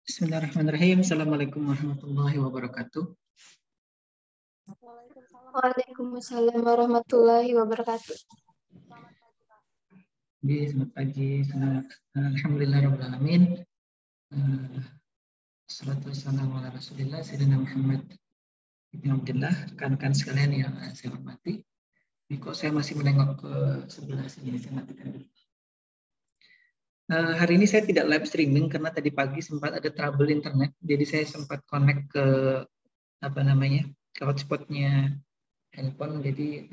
Bismillahirrahmanirrahim. Assalamualaikum warahmatullahi wabarakatuh. Waalaikumsalam warahmatullahi wabarakatuh. Selamat pagi. Alhamdulillah. Salatu wassalamu ala Rasulillah Sayyidina Muhammad ibn Abdullah. Rekan-rekan sekalian yang saya hormati. Ini kok saya masih menengok ke sebelah sini, saya matikan dulu. Hari ini saya tidak live streaming karena tadi pagi sempat ada trouble internet. Jadi saya sempat connect ke ke hotspotnya handphone. Jadi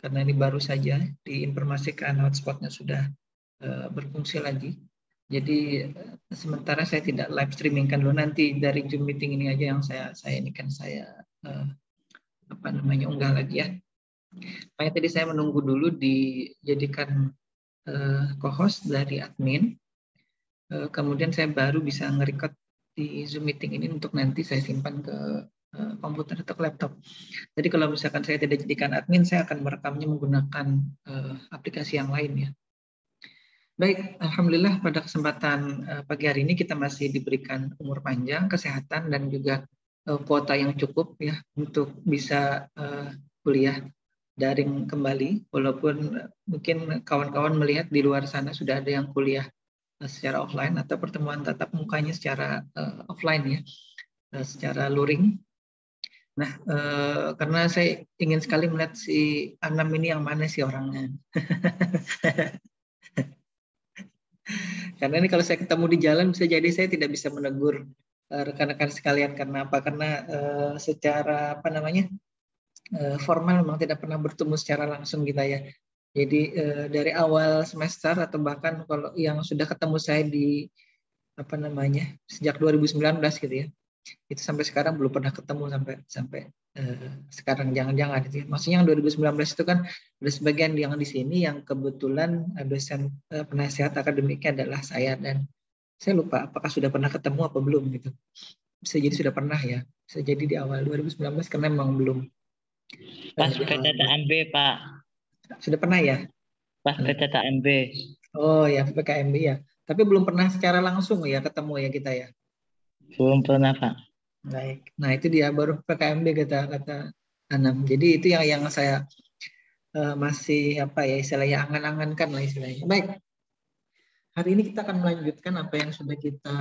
karena ini baru saja diinformasikan hotspotnya sudah berfungsi lagi. Jadi sementara saya tidak live streaming kan dulu, nanti dari Zoom meeting ini aja yang saya unggah lagi ya. Makanya tadi saya menunggu dulu dijadikan co-host dari admin. Kemudian saya baru bisa nge-record di Zoom meeting ini untuk nanti saya simpan ke komputer atau ke laptop. Jadi kalau misalkan saya tidak jadikan admin, saya akan merekamnya menggunakan aplikasi yang lain ya. Baik, alhamdulillah pada kesempatan pagi hari ini kita masih diberikan umur panjang, kesehatan dan juga kuota yang cukup ya untuk bisa kuliah daring kembali, walaupun mungkin kawan-kawan melihat di luar sana sudah ada yang kuliah secara offline atau pertemuan tatap mukanya secara offline ya, secara luring. Nah, karena saya ingin sekali melihat si Anam ini yang mana sih orangnya. Karena ini kalau saya ketemu di jalan bisa jadi saya tidak bisa menegur rekan-rekan sekalian. Karena apa? Karena secara formal memang tidak pernah bertemu secara langsung kita ya. Jadi dari awal semester atau bahkan kalau yang sudah ketemu saya di sejak 2019 gitu ya, itu sampai sekarang belum pernah ketemu sampai sekarang. Jangan-jangan itu maksudnya yang 2019 itu kan ada sebagian yang di sini yang kebetulan dosen penasihat akademiknya adalah saya, dan saya lupa apakah sudah pernah ketemu apa belum gitu. Bisa jadi sudah pernah ya, bisa jadi di awal 2019 karena memang belum pas PTTMB Pak. Sudah pernah ya Pas PTTMB. Oh ya, PKMB ya, tapi belum pernah secara langsung ya ketemu ya kita ya. Belum pernah Pak. Baik, nah itu dia baru PKMB kata Anam. Jadi itu yang saya masih istilahnya angan-angankan lah istilahnya. Baik, hari ini kita akan melanjutkan apa yang sudah kita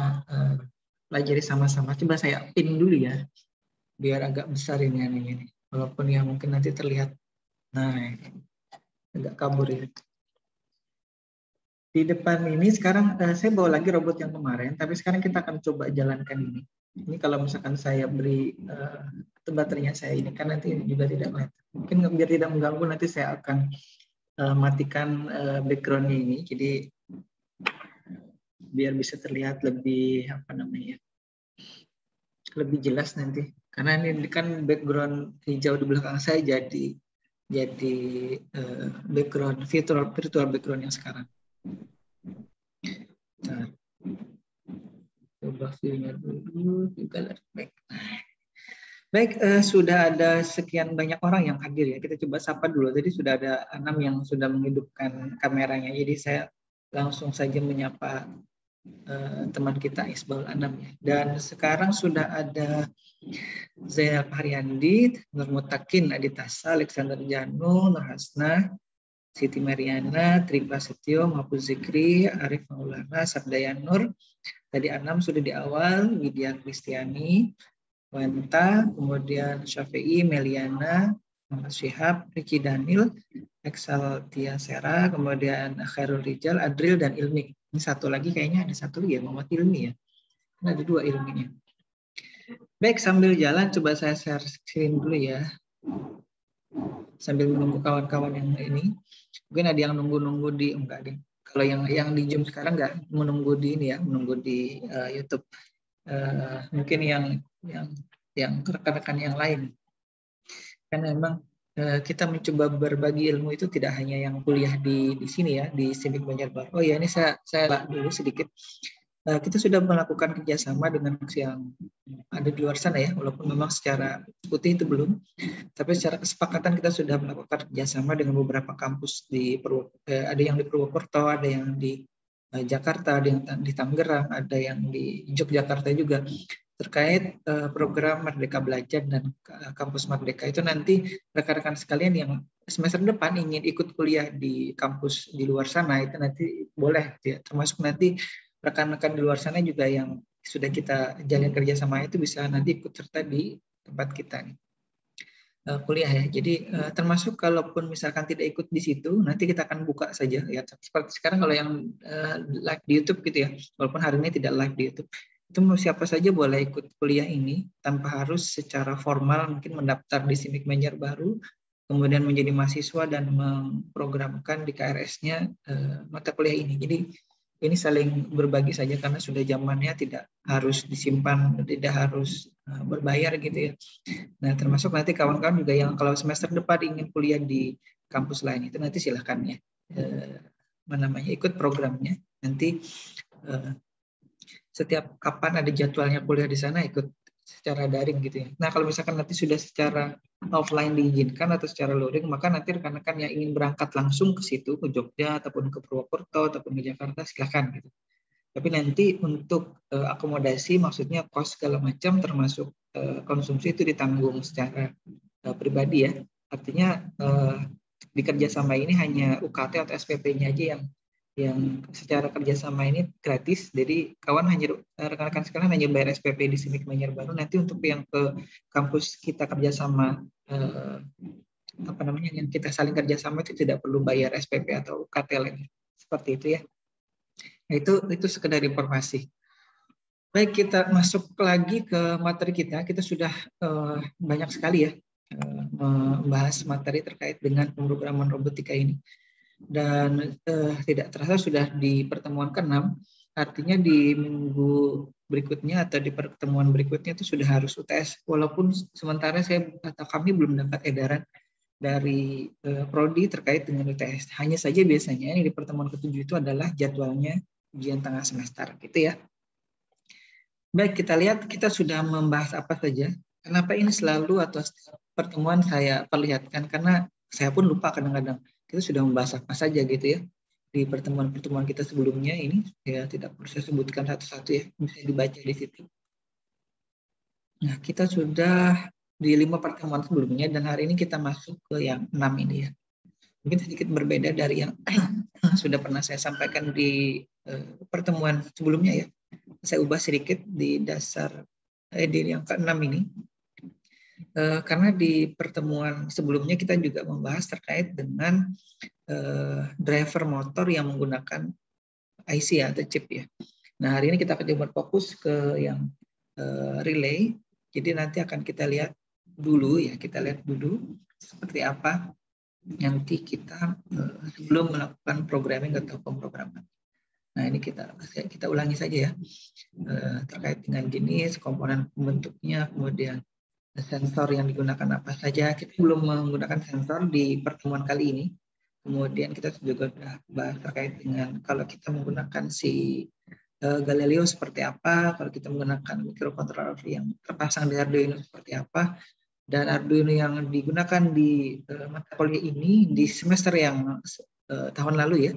pelajari sama-sama. Coba saya pin dulu ya, biar agak besar ini. Walaupun ya mungkin nanti terlihat, nah agak kabur ya. Di depan ini sekarang saya bawa lagi robot yang kemarin, tapi sekarang kita akan coba jalankan ini. Ini kalau misalkan saya beri baterainya saya ini kan nanti juga tidak kelihatan. Mungkin biar tidak mengganggu nanti saya akan matikan background-nya ini. Jadi biar bisa terlihat lebih lebih jelas nanti. Karena ini kan background hijau di belakang saya jadi background virtual background yang sekarang. Nah, coba view-nya dulu juga baik. Baik, sudah ada sekian banyak orang yang hadir ya. Kita coba sapa dulu. Tadi sudah ada 6 yang sudah menghidupkan kameranya. Jadi saya langsung saja menyapa teman kita Isbal Anam ya. Dan sekarang sudah ada Zainal Haryandi, Nur Mutakin Aditasa, Alexander Janu, Nur Hasna, Siti Mariana, Tri Prasetyo, Mahfuz Zikri, Arif Maulana, Sabdayan Nur. Tadi Anam sudah di awal, Widya Kristiani, Wenta, kemudian Syafi'i, Meliana, Muhammad Syihab, Riki Daniel, Exal Tia Sera, kemudian Khairul Rijal, Adril, dan Ilmi. Ini satu lagi kayaknya ada satu lagi ya, Muhammad Ilmi ya. Ini ada 2 Ilminya. Baik, sambil jalan coba saya share screen dulu ya. Sambil menunggu kawan-kawan yang ini. Mungkin ada yang nunggu-nunggu di enggak deh. Kalau yang di Zoom sekarang enggak menunggu di ini ya, menunggu di YouTube. Mungkin yang rekan-rekan yang lain. Karena memang kita mencoba berbagi ilmu itu tidak hanya yang kuliah di sini ya, di Sibik Banjarbaru. Oh ya, ini saya dulu sedikit. Kita sudah melakukan kerjasama dengan yang ada di luar sana ya, walaupun memang secara putih itu belum, tapi secara kesepakatan kita sudah melakukan kerjasama dengan beberapa kampus ada yang di Purwokerto, ada yang di Jakarta, ada yang di Tangerang, ada yang di Yogyakarta juga, terkait program Merdeka Belajar dan Kampus Merdeka. Itu nanti rekan-rekan sekalian yang semester depan ingin ikut kuliah di kampus di luar sana, itu nanti boleh ya. Termasuk nanti rekan-rekan di luar sana juga yang sudah kita jalin kerjasama itu bisa nanti ikut serta di tempat kita nih kuliah ya. Jadi termasuk kalaupun misalkan tidak ikut di situ, nanti kita akan buka saja ya. Seperti sekarang kalau yang live di YouTube gitu ya, walaupun hari ini tidak live di YouTube, itu siapa saja boleh ikut kuliah ini tanpa harus secara formal mungkin mendaftar di Civic Manager baru, kemudian menjadi mahasiswa dan memprogramkan di KRS-nya mata kuliah ini. Jadi ini saling berbagi saja karena sudah zamannya tidak harus disimpan, tidak harus berbayar gitu ya. Nah, termasuk nanti kawan-kawan juga yang kalau semester depan ingin kuliah di kampus lain itu nanti silahkan ya, ikut programnya. Nanti setiap kapan ada jadwalnya kuliah di sana ikut secara daring gitu ya. Nah, kalau misalkan nanti sudah secara offline diizinkan atau secara luring, maka nanti rekan-rekan yang ingin berangkat langsung ke situ, ke Jogja ataupun ke Purwokerto ataupun ke Jakarta silahkan gitu. Tapi nanti untuk akomodasi, maksudnya kos segala macam termasuk konsumsi itu ditanggung secara pribadi ya. Artinya di kerjasama ini hanya UKT atau SPP-nya aja yang secara kerjasama ini gratis. Jadi kawan hanya rekan-rekan sekalian hanya bayar SPP di Civic Manager baru. Nanti untuk yang ke kampus kita kerjasama yang kita saling kerjasama itu tidak perlu bayar SPP atau UKT lagi. Seperti itu ya. Nah, itu sekedar informasi. Baik, kita masuk lagi ke materi kita. Kita sudah banyak sekali ya membahas materi terkait dengan pemrograman robotika ini. Dan tidak terasa sudah di pertemuan ke-6, artinya di minggu berikutnya atau di pertemuan berikutnya itu sudah harus UTS. Walaupun sementara kami belum dapat edaran dari Prodi terkait dengan UTS. Hanya saja biasanya di pertemuan ke-7 itu adalah jadwalnya ujian tengah semester, gitu ya. Baik, kita lihat kita sudah membahas apa saja. Kenapa ini selalu atau setiap pertemuan saya perlihatkan, karena saya pun lupa kadang-kadang kita sudah membahas apa saja gitu ya. Di pertemuan-pertemuan kita sebelumnya ini, ya tidak perlu saya sebutkan satu-satu ya, bisa dibaca di situ. Nah, kita sudah di 5 pertemuan sebelumnya dan hari ini kita masuk ke yang 6 ini ya. Mungkin sedikit berbeda dari yang sudah pernah saya sampaikan di pertemuan sebelumnya ya. Saya ubah sedikit di dasar di yang ke-6 ini. Karena di pertemuan sebelumnya kita juga membahas terkait dengan driver motor yang menggunakan IC atau chip ya. Nah, hari ini kita akan coba fokus ke yang relay. Jadi nanti akan kita lihat dulu ya, seperti apa nanti kita sebelum melakukan programming atau pemrograman. Nah, ini kita ulangi saja ya, terkait dengan jenis, komponen pembentuknya, kemudian sensor yang digunakan apa saja. Kita belum menggunakan sensor di pertemuan kali ini. Kemudian kita juga sudah bahas terkait dengan kalau kita menggunakan si Galileo seperti apa, kalau kita menggunakan microcontroller yang terpasang di Arduino seperti apa, dan Arduino yang digunakan di mata kuliah ini di semester yang tahun lalu ya,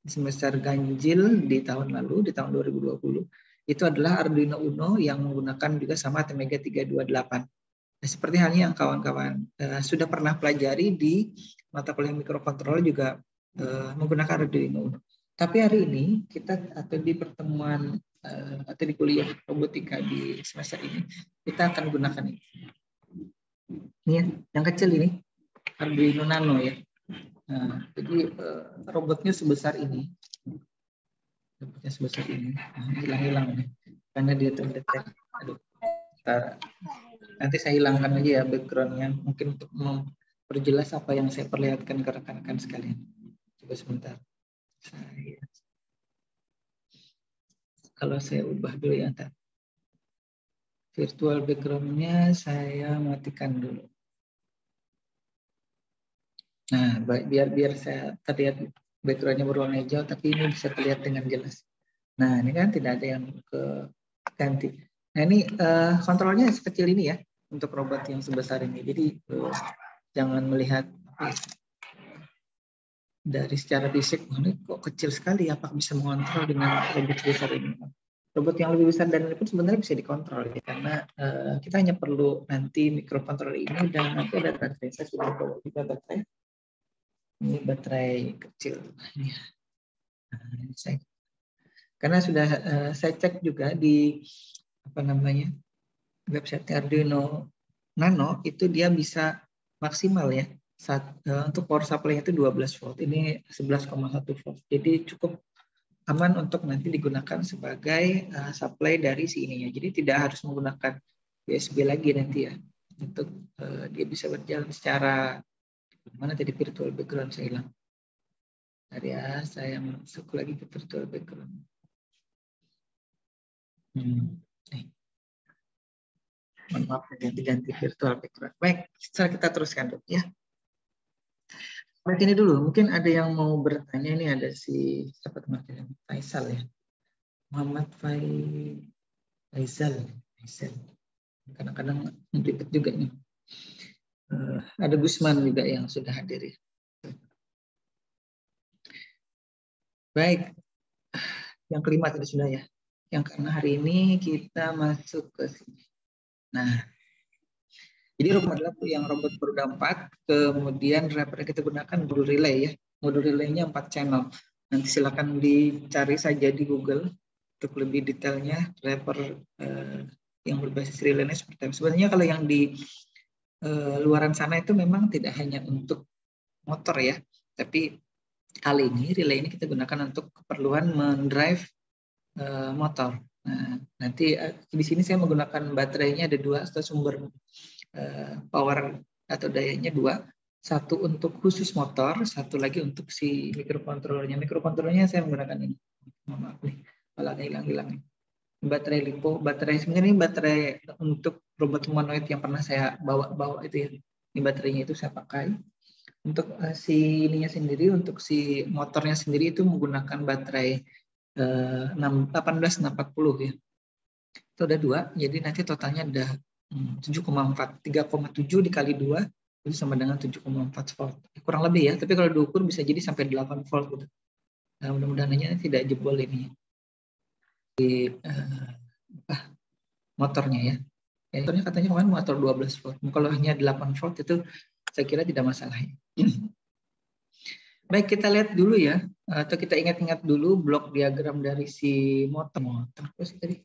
di semester ganjil di tahun lalu, di tahun 2020, itu adalah Arduino Uno yang menggunakan juga sama Atmega 328. Nah, seperti halnya yang kawan-kawan sudah pernah pelajari di mata kuliah mikrokontroller juga menggunakan Arduino Uno. Tapi hari ini kita atau di pertemuan atau di kuliah robotika di semester ini kita akan gunakan ini. Ini ya, yang kecil ini Arduino Nano ya. Nah, jadi robotnya sebesar ini. Robotnya sebesar ini. Nah, hilang-hilang nih. Karena dia terdetek. Aduh. Nanti saya hilangkan aja ya background-nya. Mungkin untuk memperjelas apa yang saya perlihatkan ke rekan-rekan sekalian. Coba sebentar. Kalau saya ubah dulu ya. Virtual background-nya saya matikan dulu. Nah, biar saya terlihat background-nya berwarna hijau, tapi ini bisa terlihat dengan jelas. Nah, ini kan tidak ada yang ganti. Nah, ini kontrolnya sekecil ini ya, untuk robot yang sebesar ini. Jadi, jangan melihat dari secara fisik, ini kok kecil sekali, apakah bisa mengontrol dengan robot besar ini? Robot yang lebih besar dan ini pun sebenarnya bisa dikontrol ya, karena kita hanya perlu nanti microcontroller ini dan nanti ada baterai. Saya sudah bawa juga baterai. Ini baterai kecil. Karena sudah saya cek juga di website Arduino Nano, itu dia bisa maksimal ya. Untuk power supply itu 12 volt, ini 11,1 volt. Jadi cukup aman untuk nanti digunakan sebagai supply dari si ininya. Jadi tidak harus menggunakan USB lagi nanti ya. Untuk dia bisa berjalan secara mana tadi virtual background saya hilang. Tadi ya, saya masuk lagi ke virtual background. Mohon maaf, ganti virtual background. Baik, setelah kita teruskan dulu ya. Baik, ini dulu. Mungkin ada yang mau bertanya. Ini ada si siapa teman-teman? Faisal ya. Muhammad Faisal. Kadang-kadang ribet juga nih. Ada Gusman juga yang sudah hadir ya. Baik, yang kelima tadi sudah ya. Yang karena hari ini kita masuk ke sini. Nah, jadi robot adalah yang robot beroda 4, kemudian driver yang kita gunakan modul relay ya. Modul relaynya 4 channel. Nanti silakan dicari saja di Google untuk lebih detailnya driver yang berbasis relaynya seperti apa. Sebenarnya kalau yang di luaran sana itu memang tidak hanya untuk motor ya, tapi kali ini relay ini kita gunakan untuk keperluan mendrive motor. Nah, nanti di sini saya menggunakan baterainya ada 2 atau sumber power atau dayanya 2. Satu untuk khusus motor, satu lagi untuk si microcontrollernya. Microcontrollernya saya menggunakan ini. Maaf nih, kalau ada hilang-hilang. Baterai lipo, baterai sebenarnya ini baterai untuk robot humanoid yang pernah saya bawa itu ya. Ini baterainya itu saya pakai. Untuk si ininya sendiri, untuk si motornya sendiri itu menggunakan baterai 18640 ya. Itu ada 2, jadi nanti totalnya ada 7,4, 3,7 dikali 2 itu sama dengan 7,4 volt. Kurang lebih ya, tapi kalau diukur bisa jadi sampai 8 volt gitu. Nah, mudah-mudahan aja tidak jebol ini di motornya ya. Motornya katanya kemarin motor 12 volt. Kalau hanya 8 volt itu saya kira tidak masalah ya. Baik, kita lihat dulu ya, atau kita ingat-ingat dulu blok diagram dari si motor. Terus tadi.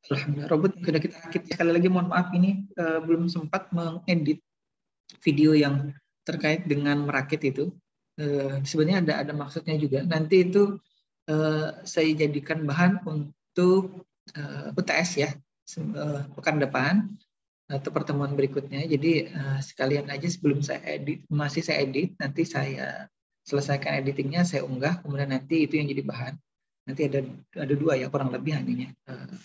Alhamdulillah, robot sudah kita rakit. Sekali lagi mohon maaf ini belum sempat mengedit video yang terkait dengan merakit itu. Sebenarnya ada maksudnya juga. Nanti itu saya jadikan bahan untuk UTS ya, pekan depan atau pertemuan berikutnya. Jadi sekalian aja sebelum saya edit, masih saya edit, nanti saya selesaikan editingnya, saya unggah, kemudian nanti itu yang jadi bahan. Nanti ada 2 ya kurang lebih hanya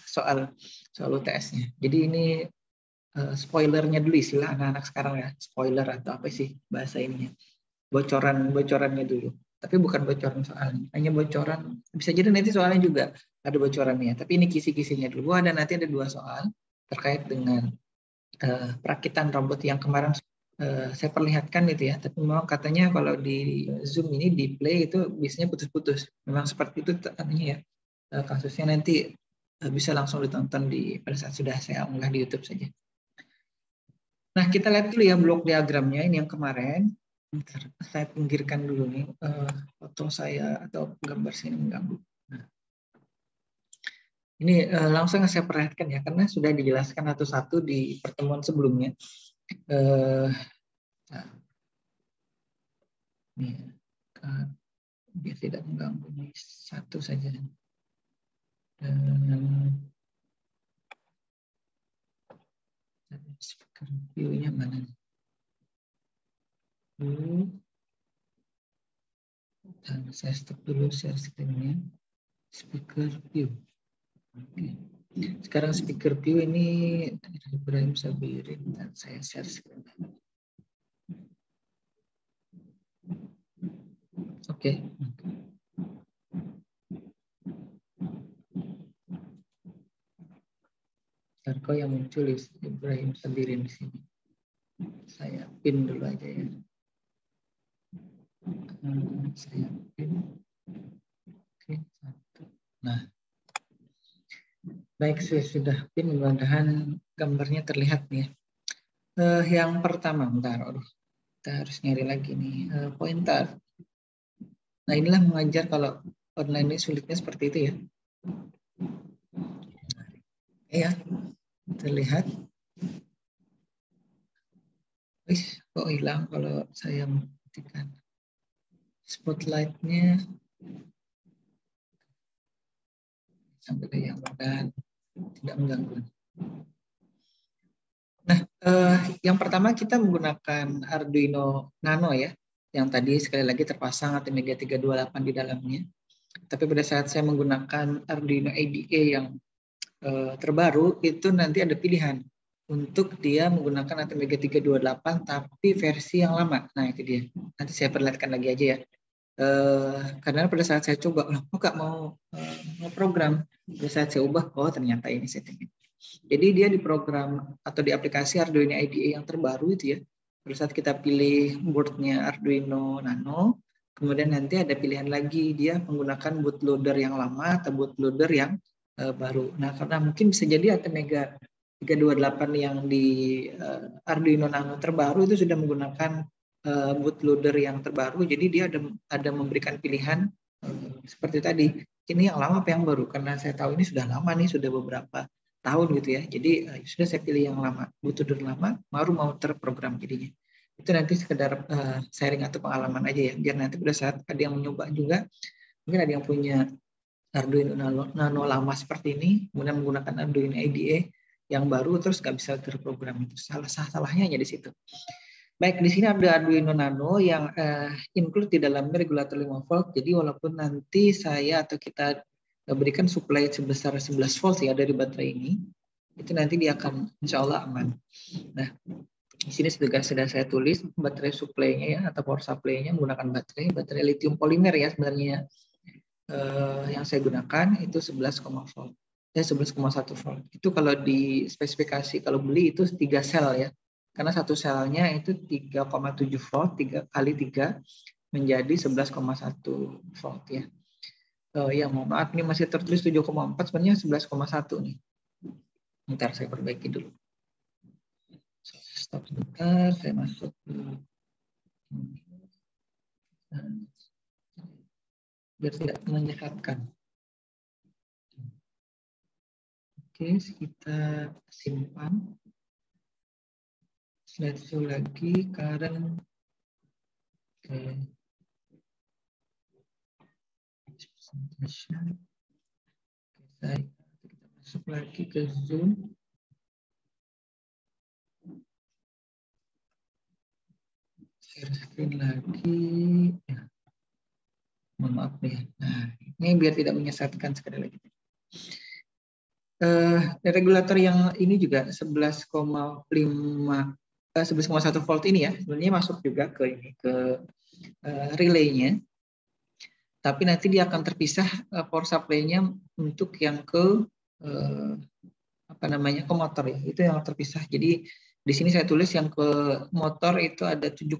soal UTS-nya. Jadi ini spoilernya dulu istilah anak-anak sekarang ya, spoiler atau apa sih bahasa ininya, bocorannya dulu. Tapi bukan bocoran soalnya, hanya bocoran. Bisa jadi nanti soalnya juga ada bocorannya. Tapi ini kisi-kisinya dulu. Dan nanti ada 2 soal terkait dengan perakitan robot yang kemarin saya perlihatkan itu ya. Tapi memang katanya kalau di Zoom ini di play itu biasanya putus-putus. Memang seperti itu artinya ya. Kasusnya nanti bisa langsung ditonton pada saat sudah saya unggah di YouTube saja. Nah, kita lihat dulu ya blok diagramnya. Ini yang kemarin. Bentar, saya pinggirkan dulu nih foto saya atau gambar saya mengganggu. Nah, ini langsung saya perhatikan ya, karena sudah dijelaskan satu-satu di pertemuan sebelumnya. Nah, ini biar tidak mengganggu, ini satu saja. Speaker view-nya mana? Dan saya stop dulu share screen-nya. Speaker view. Oke. Sekarang speaker view ini Ibrahim Sabirin dan saya share screen. Oke. Kok yang muncul Ibrahim Sabirin di sini. Saya pin dulu aja ya. Saya pin. Oke, satu. Nah, baik, saya sudah pin. Mudah-mudahan gambarnya terlihat nih. Yang pertama, bentar, kita harus nyari lagi nih pointer. Nah, inilah mengajar kalau online ini sulitnya seperti itu ya. Ya, terlihat. Wih, kok hilang kalau saya matikan spotlightnya sampai yang dan tidak mengganggu. Nah, yang pertama kita menggunakan Arduino Nano ya, yang tadi sekali lagi terpasang ATmega 328 di dalamnya. Tapi pada saat saya menggunakan Arduino IDE yang terbaru, itu nanti ada pilihan untuk dia menggunakan ATmega 328 tapi versi yang lama. Nah, itu dia. Nanti saya perlihatkan lagi aja ya. Karena pada saat saya coba, kok nggak mau ngeprogram. Pada saat saya ubah, oh ternyata ini settingnya. Jadi dia di program atau di aplikasi Arduino IDE yang terbaru itu ya. Pada saat kita pilih boardnya Arduino Nano, kemudian nanti ada pilihan lagi dia menggunakan bootloader yang lama atau bootloader yang baru. Nah, karena mungkin bisa jadi ATmega 328 yang di Arduino Nano terbaru itu sudah menggunakan bootloader yang terbaru, jadi dia ada memberikan pilihan seperti tadi, ini yang lama apa yang baru, karena saya tahu ini sudah lama nih, sudah beberapa tahun gitu ya, jadi sudah saya pilih yang lama, bootloader lama, baru mau terprogram jadinya. Itu nanti sekedar sharing atau pengalaman aja ya, biar nanti pada saat ada yang mencoba juga, mungkin ada yang punya Arduino Nano lama seperti ini, kemudian menggunakan Arduino IDE yang baru, terus nggak bisa terprogram, itu salahnya hanya di situ. Baik, di sini ada Arduino Nano yang include di dalamnya regulator 5 volt. Jadi walaupun nanti saya atau kita berikan supply sebesar 11 volt ya dari baterai ini, itu nanti dia akan insya Allah aman. Nah, di sini sudah saya tulis baterai supply-nya ya, atau power supply-nya menggunakan baterai lithium polimer ya sebenarnya. Yang saya gunakan itu 11,1 volt. 11,1 volt. Itu kalau di spesifikasi, kalau beli itu 3 sel ya. Karena satu selnya itu 3,7 volt, 3 kali 3 menjadi 11,1 volt ya. Ya mohon maaf, ini masih tertulis 7,4, sebenarnya 11,1 nih. Bentar saya perbaiki dulu. Stop sebentar, saya masuk dulu. Biar tidak menyesatkan. Oke, kita simpan. Slide show lagi, current. Oke. Presentation. Oke, kita masuk lagi ke Zoom. Share screen lagi. Ya. Mohon maaf ya. Nah, ini biar tidak menyesatkan sekali lagi. Regulator yang ini juga 11,1 volt ini ya, sebenarnya masuk juga ke ini ke relaynya. Tapi nanti dia akan terpisah power supply-nya untuk yang ke ke motor ya. Itu yang terpisah. Jadi di sini saya tulis yang ke motor itu ada 7,4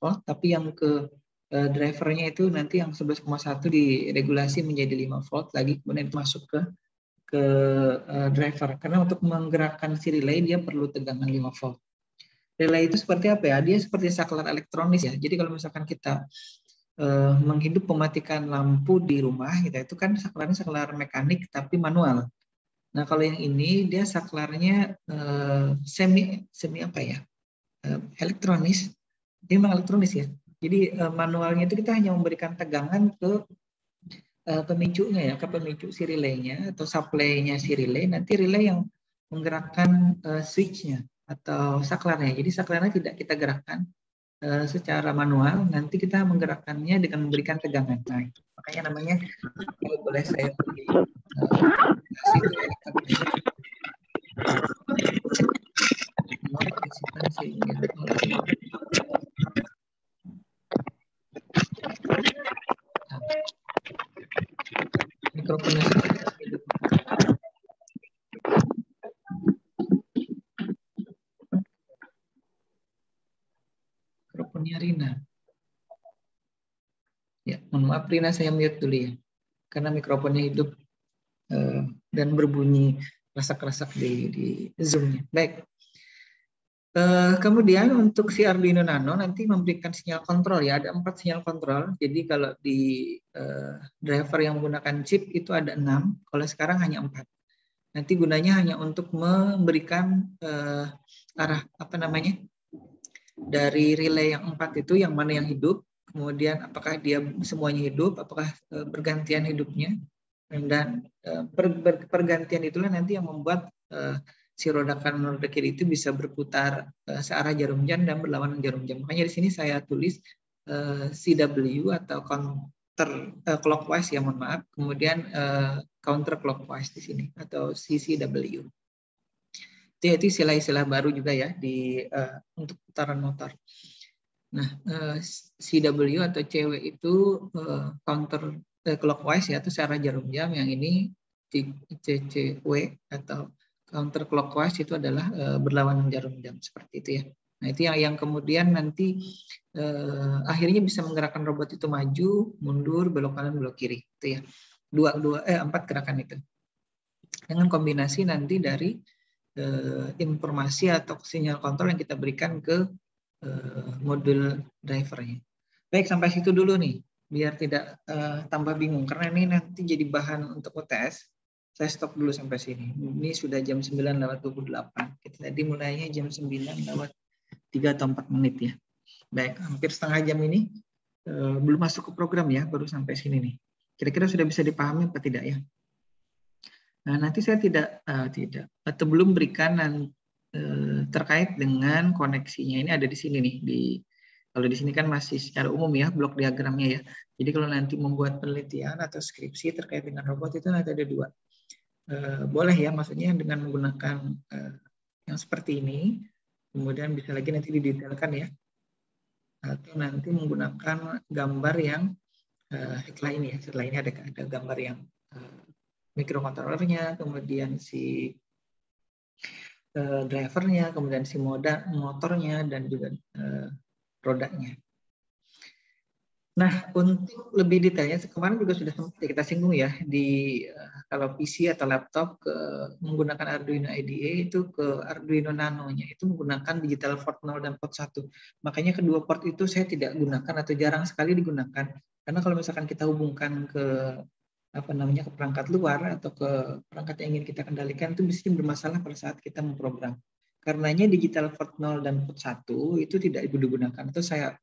volt, tapi yang ke drivernya itu nanti yang 11,1 diregulasi menjadi 5 volt lagi, kemudian itu masuk ke driver. Karena untuk menggerakkan si relay dia perlu tegangan 5 volt. Relay itu seperti apa ya? Dia seperti saklar elektronis ya. Jadi kalau misalkan kita menghidup mematikan lampu di rumah, itu kan saklarnya saklar mekanik tapi manual. Nah kalau yang ini dia saklarnya semi apa ya? Elektronis. Dia memang elektronis ya. Jadi manualnya itu kita hanya memberikan tegangan ke pemicunya ya, ke pemicu si relaynya atau supply-nya si relay, nanti relay yang menggerakkan switch-nya atau saklarnya. Jadi saklarnya tidak kita gerakkan secara manual, nanti kita menggerakkannya dengan memberikan tegangan. Nah, makanya namanya kalau boleh saya beri mikrofonnya mikrofonnya Rina. Rina saya mute dulu ya, karena mikrofonnya hidup dan berbunyi rasak-rasak di Zoom-nya. Baik. Kemudian untuk si Arduino Nano nanti memberikan sinyal kontrol ya, ada 4 sinyal kontrol. Jadi kalau di driver yang menggunakan chip itu ada 6, kalau sekarang hanya 4. Nanti gunanya hanya untuk memberikan arah dari relay yang 4 itu yang mana yang hidup, kemudian apakah dia semuanya hidup, apakah bergantian hidupnya, dan pergantian itulah nanti yang membuat si roda kanan roda kiri itu bisa berputar searah jarum jam dan berlawanan jarum jam. Makanya di sini saya tulis CW atau counter clockwise ya, mohon maaf, kemudian counter clockwise di sini atau CCW. Itu istilah-istilah baru juga ya untuk putaran motor. Nah, CW atau CW itu counter clockwise ya, atau searah jarum jam. Yang ini CCW atau counter clockwise itu adalah berlawanan jarum jam, seperti itu ya. Nah, itu yang kemudian nanti akhirnya bisa menggerakkan robot itu maju, mundur, belok kanan, belok kiri, itu ya. 4 gerakan itu. Dengan kombinasi nanti dari informasi atau sinyal kontrol yang kita berikan ke modul drivernya. Baik, sampai situ dulu nih, biar tidak tambah bingung, karena ini nanti jadi bahan untuk UTS. Saya stop dulu sampai sini. Ini sudah jam 9:28. Kita tadi mulainya jam 9:03 atau 4 menit ya. Baik, hampir setengah jam ini belum masuk ke program ya, baru sampai sini nih. Kira-kira sudah bisa dipahami apa tidak ya? Nah, nanti saya tidak atau belum berikan terkait dengan koneksinya. Ini ada di sini nih. Kalau di sini kan masih secara umum ya, blok diagramnya ya. Jadi kalau nanti membuat penelitian atau skripsi terkait dengan robot itu nanti ada 2. Boleh ya, maksudnya dengan menggunakan yang seperti ini. Kemudian bisa lagi nanti didetailkan ya. Atau nanti menggunakan gambar yang setelah ini ya. Setelah ini ada gambar yang mikrokontrolernya, kemudian si drivernya, kemudian si motornya, dan juga rodanya. Nah, untuk lebih detailnya, kemarin juga sudah sempat kita singgung ya, kalau PC atau laptop menggunakan Arduino IDE itu ke Arduino Nano-nya, itu menggunakan digital port 0 dan port 1. Makanya kedua port itu saya tidak gunakan atau jarang sekali digunakan. Karena kalau misalkan kita hubungkan ke ke perangkat luar atau ke perangkat yang ingin kita kendalikan, itu bisa bermasalah pada saat kita memprogram. Karenanya digital port 0 dan port 1 itu tidak digunakan, atau saya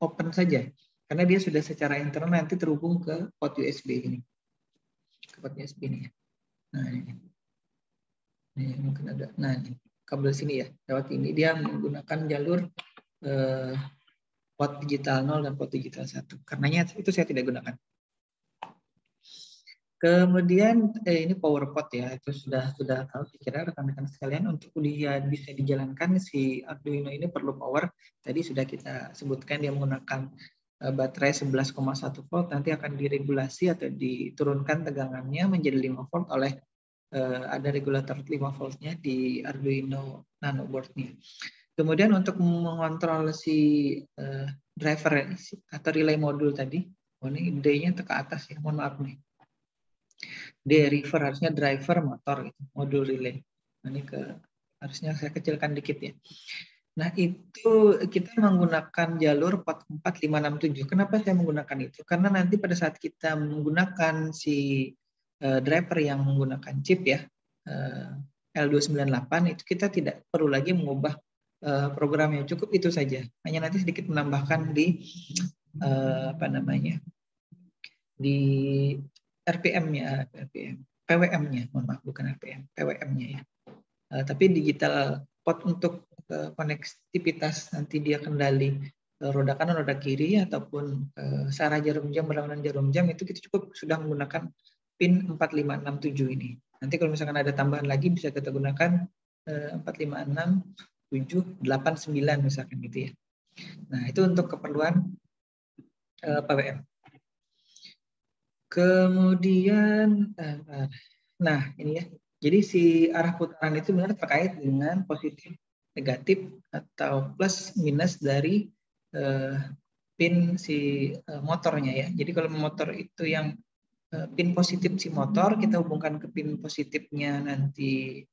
open saja, karena dia sudah secara internal nanti terhubung ke port USB ini, ke port USB ini ya. Nah ini mungkin ada, nah ini kabel sini ya, lewat ini dia menggunakan jalur port digital 0 dan port digital 1. Karenanya itu saya tidak gunakan. Kemudian ini power pot ya, itu sudah tahu kira rekan-rekan sekalian, untuk dia bisa dijalankan si Arduino ini perlu power. Tadi sudah kita sebutkan dia menggunakan baterai 11,1 volt, nanti akan diregulasi atau diturunkan tegangannya menjadi 5 volt oleh ada regulator 5 voltnya di Arduino Nano board-nya. Kemudian untuk mengontrol si driver atau relay modul tadi, ini D-nya ke atas ya, mohon maaf nih. Driver harusnya driver motor gitu, modul relay. Nah, ini harusnya saya kecilkan dikit ya. Nah, itu kita menggunakan jalur 44567. Kenapa saya menggunakan itu? Karena nanti pada saat kita menggunakan si driver yang menggunakan chip ya, L298, itu kita tidak perlu lagi mengubah programnya, cukup itu saja. Hanya nanti sedikit menambahkan di di RPM-nya, PWM-nya, mohon maaf, bukan RPM, PWM-nya ya. Tapi digital port untuk konektivitas nanti dia kendali roda kanan, roda kiri, ataupun searah jarum jam, berlawanan jarum jam, itu kita cukup sudah menggunakan pin 4567 ini. Nanti kalau misalkan ada tambahan lagi bisa kita gunakan 456, 7, 8, 9 misalkan gitu ya. Nah, itu untuk keperluan PWM. Kemudian, nah ini ya, jadi si arah putaran itu benar terkait dengan positif, negatif, atau plus minus dari pin si motornya ya. Jadi kalau motor itu yang pin positif si motor, kita hubungkan ke pin positifnya nanti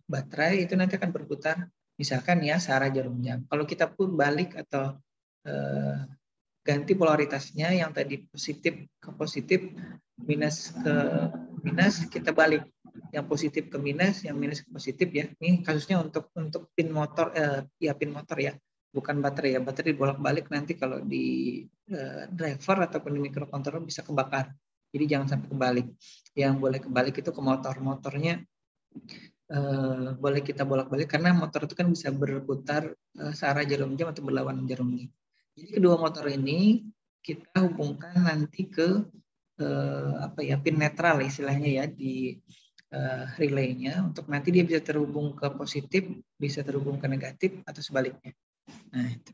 baterai, itu nanti akan berputar misalkan ya searah jarum jam. Kalau kita pun balik atau ganti polaritasnya, yang tadi positif ke positif, minus ke minus, kita balik yang positif ke minus, yang minus ke positif ya. Ini kasusnya untuk pin motor ya, pin motor ya, bukan baterai ya. Baterai bolak-balik nanti kalau di driver ataupun di microcontroller bisa kebakar. Jadi jangan sampai kebalik. Yang boleh kebalik itu ke motor. Motornya boleh kita bolak-balik karena motor itu kan bisa berputar searah jarum jam atau berlawanan jarum jam. Jadi kedua motor ini kita hubungkan nanti ke pin netral istilahnya ya di relaynya, untuk nanti dia bisa terhubung ke positif, bisa terhubung ke negatif atau sebaliknya. Nah, itu.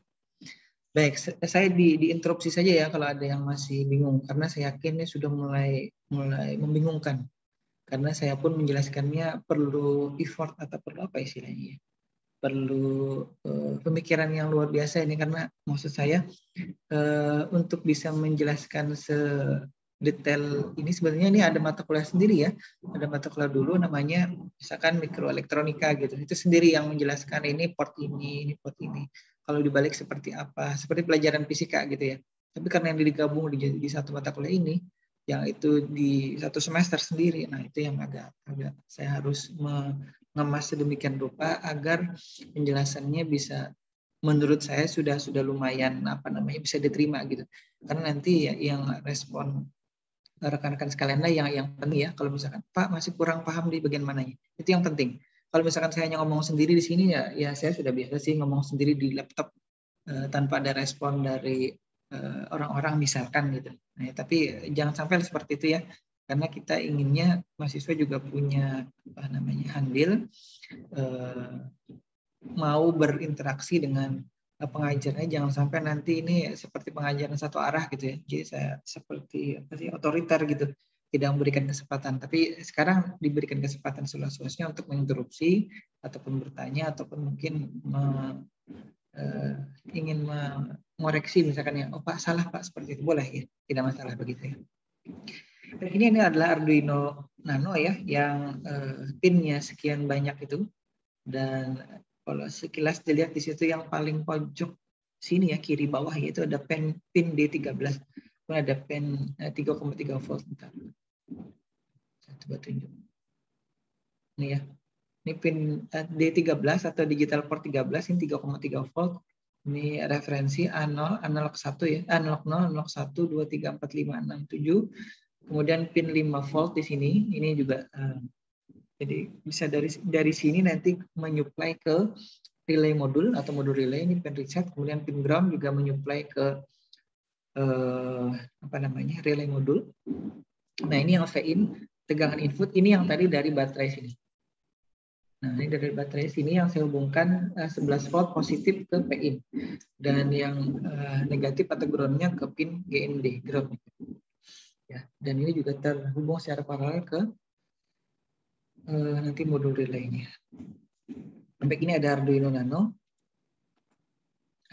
Baik, saya diinterupsi saja ya kalau ada yang masih bingung, karena saya yakin ini sudah mulai membingungkan. Karena saya pun menjelaskannya perlu effort atau perlu apa istilahnya ya, perlu pemikiran yang luar biasa ini, karena maksud saya untuk bisa menjelaskan sedetail ini sebenarnya ini ada mata kuliah sendiri ya, ada mata kuliah dulu namanya misalkan mikroelektronika gitu, itu sendiri yang menjelaskan ini port ini port ini, kalau dibalik seperti apa, seperti pelajaran fisika gitu ya. Tapi karena yang digabung di satu mata kuliah ini, yang itu di satu semester sendiri, nah itu yang agak saya harus mengemas sedemikian rupa agar penjelasannya bisa, menurut saya sudah lumayan bisa diterima gitu. Karena nanti ya, yang respon rekan-rekan sekalian lah yang penting ya, kalau misalkan Pak masih kurang paham di bagian mananya, itu yang penting. Kalau misalkan saya hanya ngomong sendiri di sini ya saya sudah biasa sih ngomong sendiri di laptop tanpa ada respon dari orang-orang misalkan gitu. Nah, tapi jangan sampai seperti itu ya, karena kita inginnya mahasiswa juga punya andil mau berinteraksi dengan pengajarnya, jangan sampai nanti ini seperti pengajaran satu arah gitu ya. Jadi saya seperti otoriter gitu, tidak memberikan kesempatan. Tapi sekarang diberikan kesempatan seluas-luasnya untuk menginterupsi ataupun bertanya ataupun mungkin ingin mengoreksi misalkan ya, oh Pak salah Pak seperti itu, boleh ya, tidak masalah begitu ya. Dan ini adalah Arduino Nano ya, yang pinnya sekian banyak itu, dan kalau sekilas dilihat di situ yang paling pojok sini ya, kiri bawah, yaitu ada pin D13, kemudian ada pin 3,3 volt. Saya coba tunjuk. Ini ya, ini pin D13 atau digital port 13, ini 3,3 volt. Ini referensi A0, analog 1 ya, analog 0, analog 1, 2, 3, 4, 5, 6, 7. Kemudian pin 5 volt di sini, ini juga jadi bisa dari sini nanti menyuplai ke relay modul atau modul relay, ini pin reset. Kemudian pin ground juga menyuplai ke relay modul. Nah, ini yang V-in, tegangan input, ini yang tadi dari baterai sini. Nah, ini dari baterai sini yang saya hubungkan 11 volt positif ke P-in, dan yang negatif atau groundnya ke pin GND, ground. Ya, dan ini juga terhubung secara paralel ke nanti modul relaynya. Sampai ini ada Arduino Nano,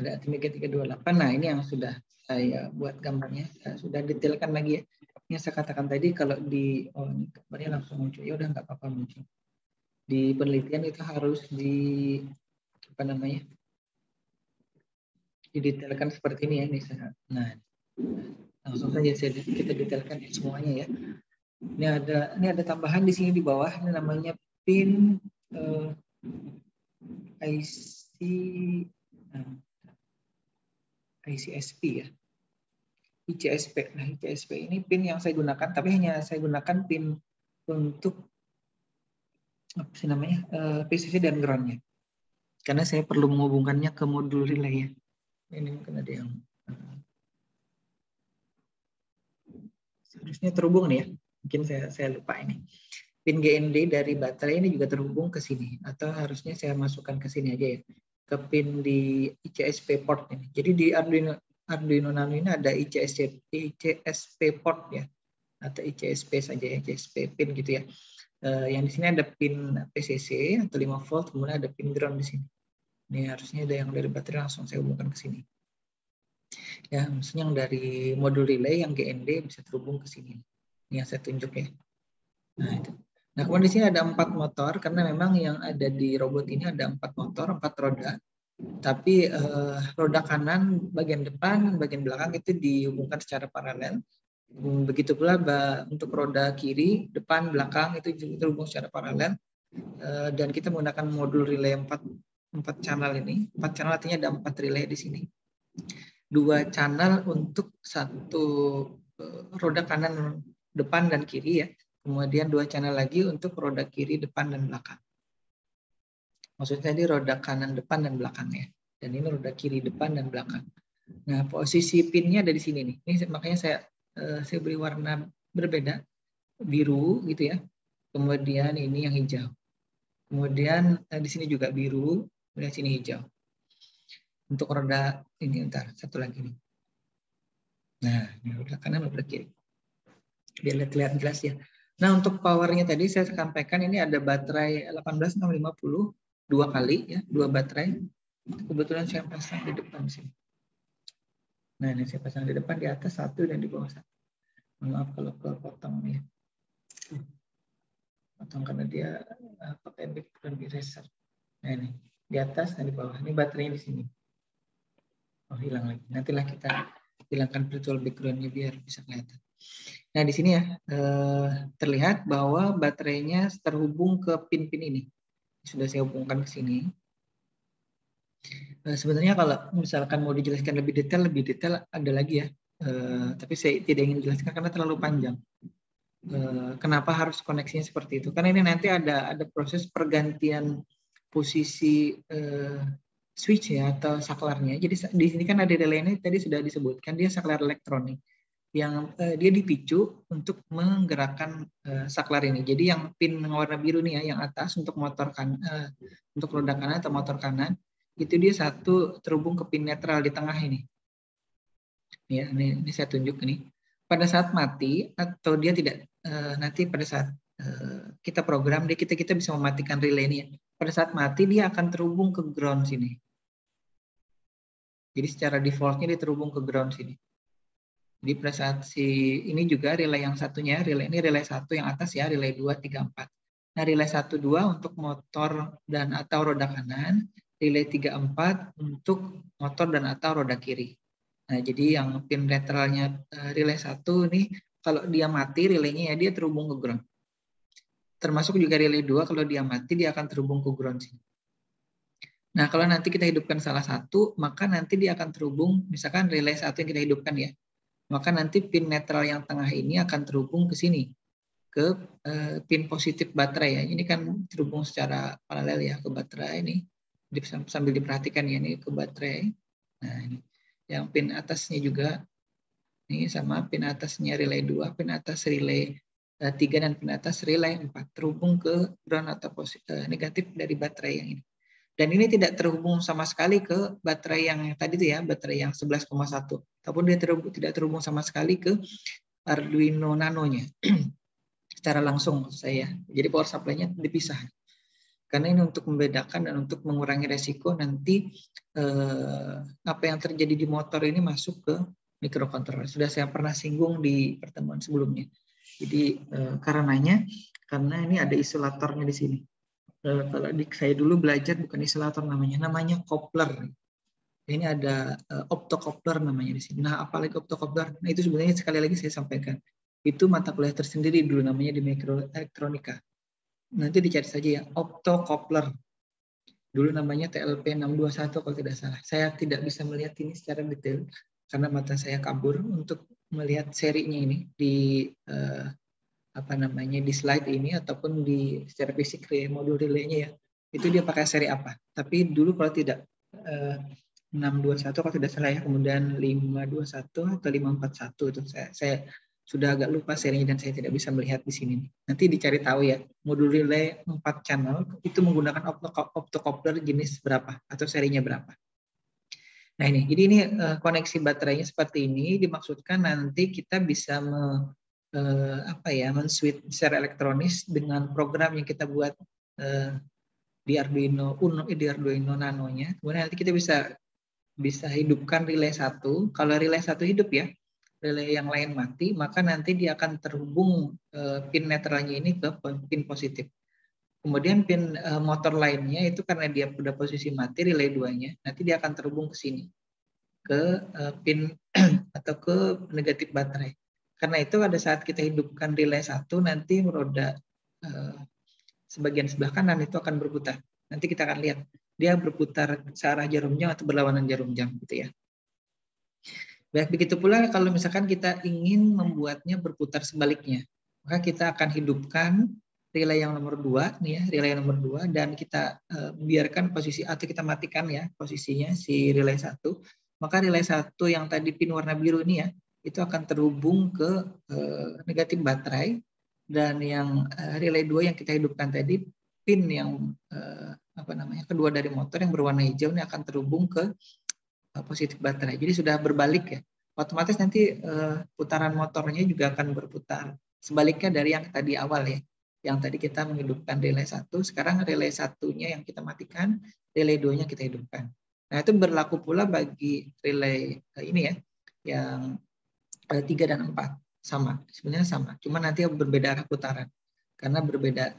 ada Atmega 328. Nah, ini yang sudah saya buat gambarnya, sudah detailkan lagi ya. Yang saya katakan tadi, kalau di ini gambarnya langsung muncul, ya udah nggak apa-apa muncul. Di penelitian itu harus didetailkan seperti ini ya. Nah, langsung saja kita detailkan semuanya ya. Ini ada tambahan di sini di bawah, ini namanya pin ICSP ya, ICSP. Nah, ICSP ini pin yang saya gunakan, tapi hanya saya gunakan pin untuk PCC dan groundnya, karena saya perlu menghubungkannya ke modul relay ya. Ini mungkin ada yang seharusnya terhubung nih ya, mungkin saya lupa ini. Pin GND dari baterai ini juga terhubung ke sini, atau harusnya saya masukkan ke sini aja ya, ke pin di ICSP port ini. Jadi di Arduino Nano ini ada ICSP port ya, atau ICSP saja ya, ICSP pin gitu ya. Yang di sini ada pin PCC atau 5 volt, kemudian ada pin ground di sini. Ini harusnya ada yang dari baterai, langsung saya hubungkan ke sini. Ya, maksudnya yang dari modul relay yang GND bisa terhubung ke sini. Ini yang saya tunjuk ya. Nah, itu. Nah, kemudian di sini ada 4 motor karena memang yang ada di robot ini ada 4 motor, 4 roda. Tapi roda kanan bagian depan, bagian belakang itu dihubungkan secara paralel. Begitu pula untuk roda kiri, depan, belakang itu juga terhubung secara paralel. Dan kita menggunakan modul relay 4 channel ini. 4 channel artinya ada 4 relay di sini. 2 channel untuk satu roda kanan depan dan kiri ya. Kemudian 2 channel lagi untuk roda kiri depan dan belakang. Maksudnya tadi roda kanan depan dan belakang ya. Dan ini roda kiri depan dan belakang. Nah, posisi pinnya ada di sini nih. Ini makanya saya beri warna berbeda, biru gitu ya. Kemudian ini yang hijau. Kemudian di sini juga biru, kemudian sini hijau. Untuk roda ini satu lagi nih. Nah, ini roda kanan, roda kiri. Biar kelihatan jelas ya. Nah, untuk powernya tadi saya sampaikan ini ada baterai 18650 2 kali ya, 2 baterai. Kebetulan saya pasang di depan sini. Nah, ini saya pasang di depan, di atas 1 dan di bawah 1. Maaf kalau kepotong ya. Potong karena dia pakai background eraser. Nah, ini di atas dan di bawah. Ini baterainya di sini. Oh, hilang lagi. Nantilah kita hilangkan virtual background-nya biar bisa kelihatan. Nah, di sini ya terlihat bahwa baterainya terhubung ke pin-pin ini. Sudah saya hubungkan ke sini. Sebenarnya kalau misalkan mau dijelaskan lebih detail ada lagi ya. Tapi saya tidak ingin jelaskan karena terlalu panjang. Kenapa harus koneksinya seperti itu? Karena ini nanti ada proses pergantian posisi switch ya atau saklarnya. Jadi di sini kan ada relay ini tadi sudah disebutkan dia saklar elektronik yang dia dipicu untuk menggerakkan saklar ini. Jadi yang pin warna biru nih ya, yang atas untuk motor untuk roda kanan atau motor kanan itu dia satu terhubung ke pin netral di tengah ini. Ya, ini saya tunjuk ini. Pada saat mati atau dia tidak nanti pada saat kita program kita bisa mematikan relay ini ya. Pada saat mati dia akan terhubung ke ground sini. Jadi secara defaultnya dia terhubung ke ground sini. Jadi pada saat ini juga relay yang satunya, relay ini relay 1 yang atas ya, relay 2, 3, 4. Nah, relay 1, 2 untuk motor dan atau roda kanan, relay 3, 4 untuk motor dan atau roda kiri. Nah, jadi yang pin netralnya relay 1 ini kalau dia mati relaynya ya dia terhubung ke ground. Termasuk juga relay 2 kalau dia mati dia akan terhubung ke ground sini. Nah, kalau nanti kita hidupkan salah satu, maka nanti dia akan terhubung, misalkan relay 1 yang kita hidupkan ya, maka nanti pin netral yang tengah ini akan terhubung ke sini, ke pin positif baterai ya. Ini kan terhubung secara paralel ya ke baterai ini. Sambil diperhatikan ya, ini ke baterai. Nah, ini. Yang pin atasnya juga, ini sama pin atasnya relay 2, pin atas relay 3, dan pin atas relay 4. Terhubung ke ground atau negatif dari baterai yang ini. Dan ini tidak terhubung sama sekali ke baterai yang tadi itu ya, baterai yang 11,1. Ataupun dia tidak terhubung sama sekali ke Arduino Nano-nya. Secara langsung saya. Jadi power supply-nya dipisah. Karena ini untuk membedakan dan untuk mengurangi resiko nanti apa yang terjadi di motor ini masuk ke microcontroller. Sudah saya pernah singgung di pertemuan sebelumnya. Jadi karena ini ada isolatornya di sini. Kalau saya dulu belajar bukan isolator namanya coupler. Ini ada optocoupler namanya di sini. Nah, apalagi optocoupler? Nah, itu sebenarnya sekali lagi saya sampaikan. Itu mata kuliah tersendiri dulu namanya di mikroelektronika. Nanti dicari saja ya, optocoupler. Dulu namanya TLP 621 kalau tidak salah. Saya tidak bisa melihat ini secara detail karena mata saya kabur untuk melihat serinya ini di di slide ini ataupun di secara fisik modul relaynya ya. Itu dia pakai seri apa. Tapi dulu kalau tidak 621 kalau tidak salah ya, kemudian 521 atau 541 itu saya sudah agak lupa serinya dan saya tidak bisa melihat di sini. Nanti dicari tahu ya, modul relay 4 channel itu menggunakan optocoupler jenis berapa atau serinya berapa. Nah ini, jadi ini koneksi baterainya seperti ini dimaksudkan nanti kita bisa men-switch secara elektronis dengan program yang kita buat di Arduino Nano-nya. Kemudian nanti kita bisa bisa hidupkan relay 1. Kalau relay 1 hidup ya, relay yang lain mati, maka nanti dia akan terhubung pin netralnya ini ke pin positif. Kemudian pin motor lainnya itu karena dia sudah posisi mati, relay 2-nya, nanti dia akan terhubung ke sini, ke pin atau ke negatif baterai. Karena itu pada saat kita hidupkan relay 1, nanti roda sebagian sebelah kanan itu akan berputar. Nanti kita akan lihat dia berputar searah jarum jam atau berlawanan jarum jam gitu ya. Baik, begitu pula kalau misalkan kita ingin membuatnya berputar sebaliknya, maka kita akan hidupkan relay yang nomor 2 nih ya, relay yang nomor 2, dan kita biarkan posisi atau kita matikan ya posisinya si relay 1. Maka relay 1 yang tadi pin warna biru ini ya, itu akan terhubung ke negatif baterai, dan yang relay 2 yang kita hidupkan tadi, pin yang kedua dari motor yang berwarna hijau ini akan terhubung ke positif baterai. Jadi sudah berbalik ya. Otomatis nanti putaran motornya juga akan berputar. Sebaliknya dari yang tadi awal ya. Yang tadi kita menghidupkan relay 1, sekarang relay 1-nya yang kita matikan, relay 2-nya kita hidupkan. Nah, itu berlaku pula bagi relay ini ya, yang 3 dan 4. Sama, sebenarnya sama. Cuma nanti berbeda arah putaran. Karena berbeda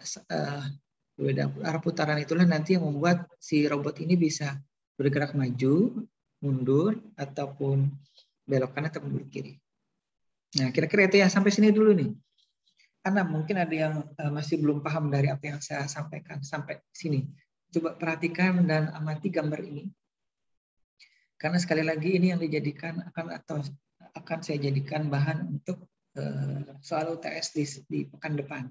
arah putaran itulah nanti yang membuat si robot ini bisa bergerak maju, mundur, ataupun belok kanan atau belok kiri. Nah, kira-kira itu ya, sampai sini dulu nih. Karena mungkin ada yang masih belum paham dari apa yang saya sampaikan sampai sini. Coba perhatikan dan amati gambar ini. Karena sekali lagi ini yang dijadikan akan saya jadikan bahan untuk soal UTS di pekan depan.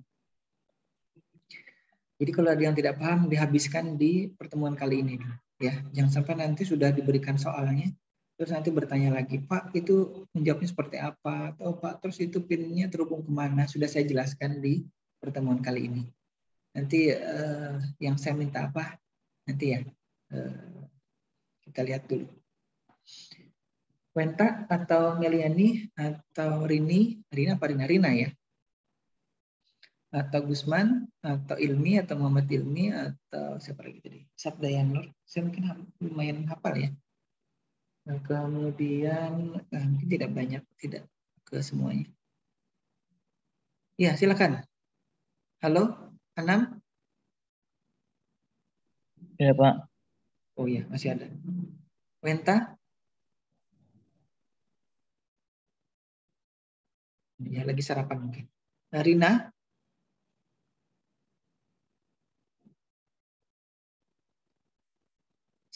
Jadi kalau ada yang tidak paham, dihabiskan di pertemuan kali ini. Ya, jangan sampai nanti sudah diberikan soalnya, terus nanti bertanya lagi, Pak itu menjawabnya seperti apa? Atau Pak terus itu pinnya terhubung kemana? Sudah saya jelaskan di pertemuan kali ini. Nanti yang saya minta apa? Nanti ya, kita lihat dulu. Wenta atau Meliani atau Rina ya? Atau Gusman, atau Ilmi, atau Muhammad Ilmi, atau siapa lagi tadi? Sabdayanur, saya mungkin lumayan hafal ya. Nah, kemudian mungkin tidak banyak, tidak ke semuanya. Ya, silakan. Halo, Anam? Ya, Pak. Oh iya, masih ada. Wenta? Ya, lagi sarapan mungkin. Rina?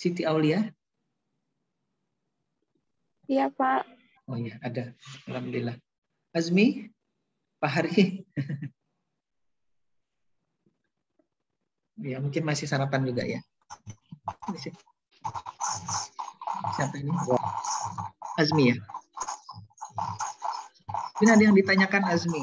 Siti Aulia? Iya, Pak. Oh iya, ada. Alhamdulillah. Azmi? Pak Hari? Ya, mungkin masih sarapan juga ya. Siapa ini? Azmi ya? Ini ada yang ditanyakan Azmi.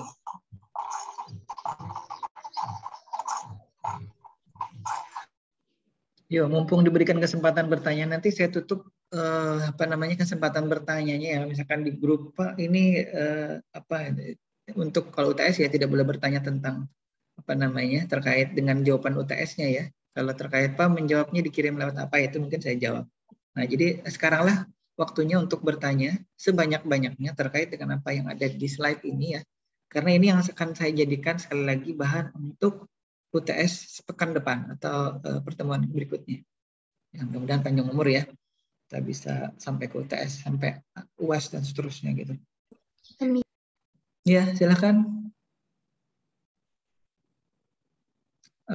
Yo, mumpung diberikan kesempatan bertanya, nanti saya tutup kesempatan bertanyanya ya. Misalkan di grup Pak ini untuk kalau UTS ya tidak boleh bertanya tentang terkait dengan jawaban UTS-nya ya. Kalau terkait Pak menjawabnya dikirim lewat apa itu mungkin saya jawab. Nah, jadi sekaranglah waktunya untuk bertanya sebanyak-banyaknya terkait dengan apa yang ada di slide ini ya. Karena ini yang akan saya jadikan sekali lagi bahan untuk UTS sepekan depan atau pertemuan berikutnya. Ya, mudah-mudahan panjang umur ya. Kita bisa sampai ke UTS, sampai UAS dan seterusnya gitu. Amin. Ya, silakan.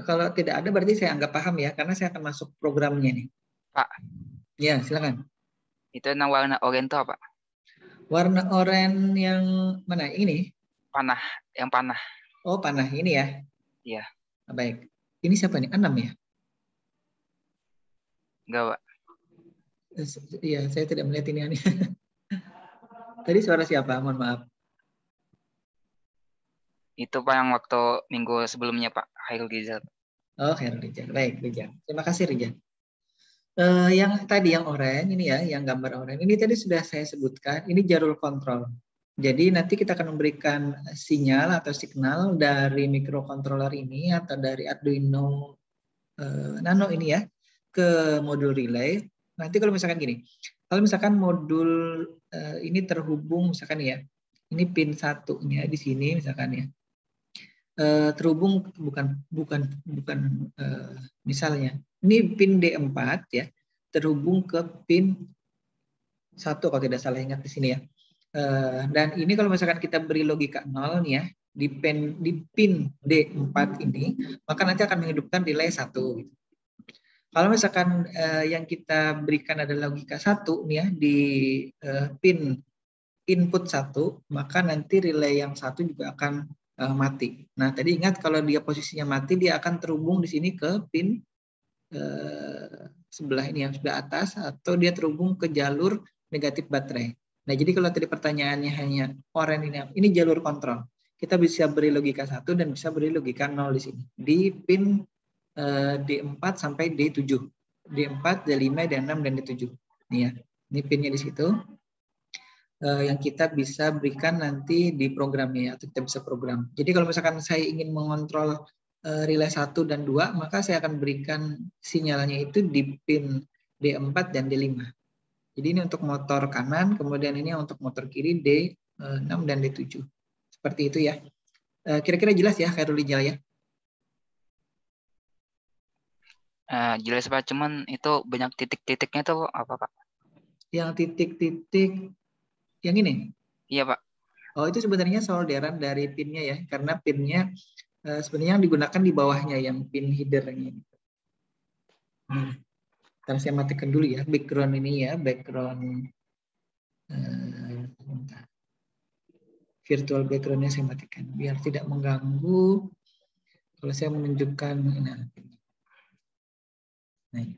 Kalau tidak ada berarti saya anggap paham ya, karena saya akan masuk programnya nih. Pak. Ya, silakan. Itu yang warna oranye itu apa? Warna oranye yang mana? Ini? Panah, yang panah. Oh, panah ini ya? Iya. Baik. Ini siapa nih? Anam ya? Enggak, Pak. Iya, saya tidak melihat ini. Tadi suara siapa? Mohon maaf. Itu Pak yang waktu minggu sebelumnya Pak, Hairul Rizal. Oh, Hairul Rizal. Baik, Rizal. Terima kasih, Rizal. Yang tadi yang oranye ini ya, yang gambar oranye ini tadi sudah saya sebutkan. Ini jalur kontrol. Jadi nanti kita akan memberikan sinyal atau signal dari microcontroller ini atau dari Arduino Nano ini ya ke modul relay. Nanti kalau misalkan gini, Kalau misalkan modul ini terhubung misalkan ya, ini pin satunya di sini misalkan ya, terhubung misalnya ini pin D4 ya, terhubung ke pin 1 kalau tidak salah ingat di sini ya. Dan ini kalau misalkan kita beri logika 0 nih ya, di pin D4 ini, maka nanti akan menghidupkan relay 1 gitu. Kalau misalkan yang kita berikan adalah logika 1 nih ya, di pin input 1, maka nanti relay yang 1 juga akan mati. Nah, tadi ingat kalau dia posisinya mati, dia akan terhubung di sini ke pin sebelah ini yang sebelah atas, atau dia terhubung ke jalur negatif baterai. Nah, jadi kalau tadi pertanyaannya hanya oranye ini jalur kontrol. Kita bisa beri logika 1 dan bisa beri logika 0 di sini. Di pin D4 sampai D7. D4, D5, D6, dan D7. Ini ya. Ini pinnya di situ. Yang kita bisa berikan nanti di programnya, atau kita bisa program. Jadi kalau misalkan saya ingin mengontrol relay 1 dan 2, maka saya akan berikan sinyalnya itu di pin D4 dan D5. Jadi ini untuk motor kanan, kemudian ini untuk motor kiri D6 dan D7. Seperti itu ya. Kira-kira jelas ya, Khairul Rijal ya? Jelas Pak, cuman itu banyak titik-titiknya tuh apa Pak? Yang titik-titik yang ini? Iya Pak. Oh, itu sebenarnya solderan dari pinnya ya, karena pinnya sebenarnya yang digunakan di bawahnya yang pin header ini. Ntar saya matikan dulu ya background ini ya, background virtual backgroundnya saya matikan biar tidak mengganggu kalau saya menunjukkan. Nah,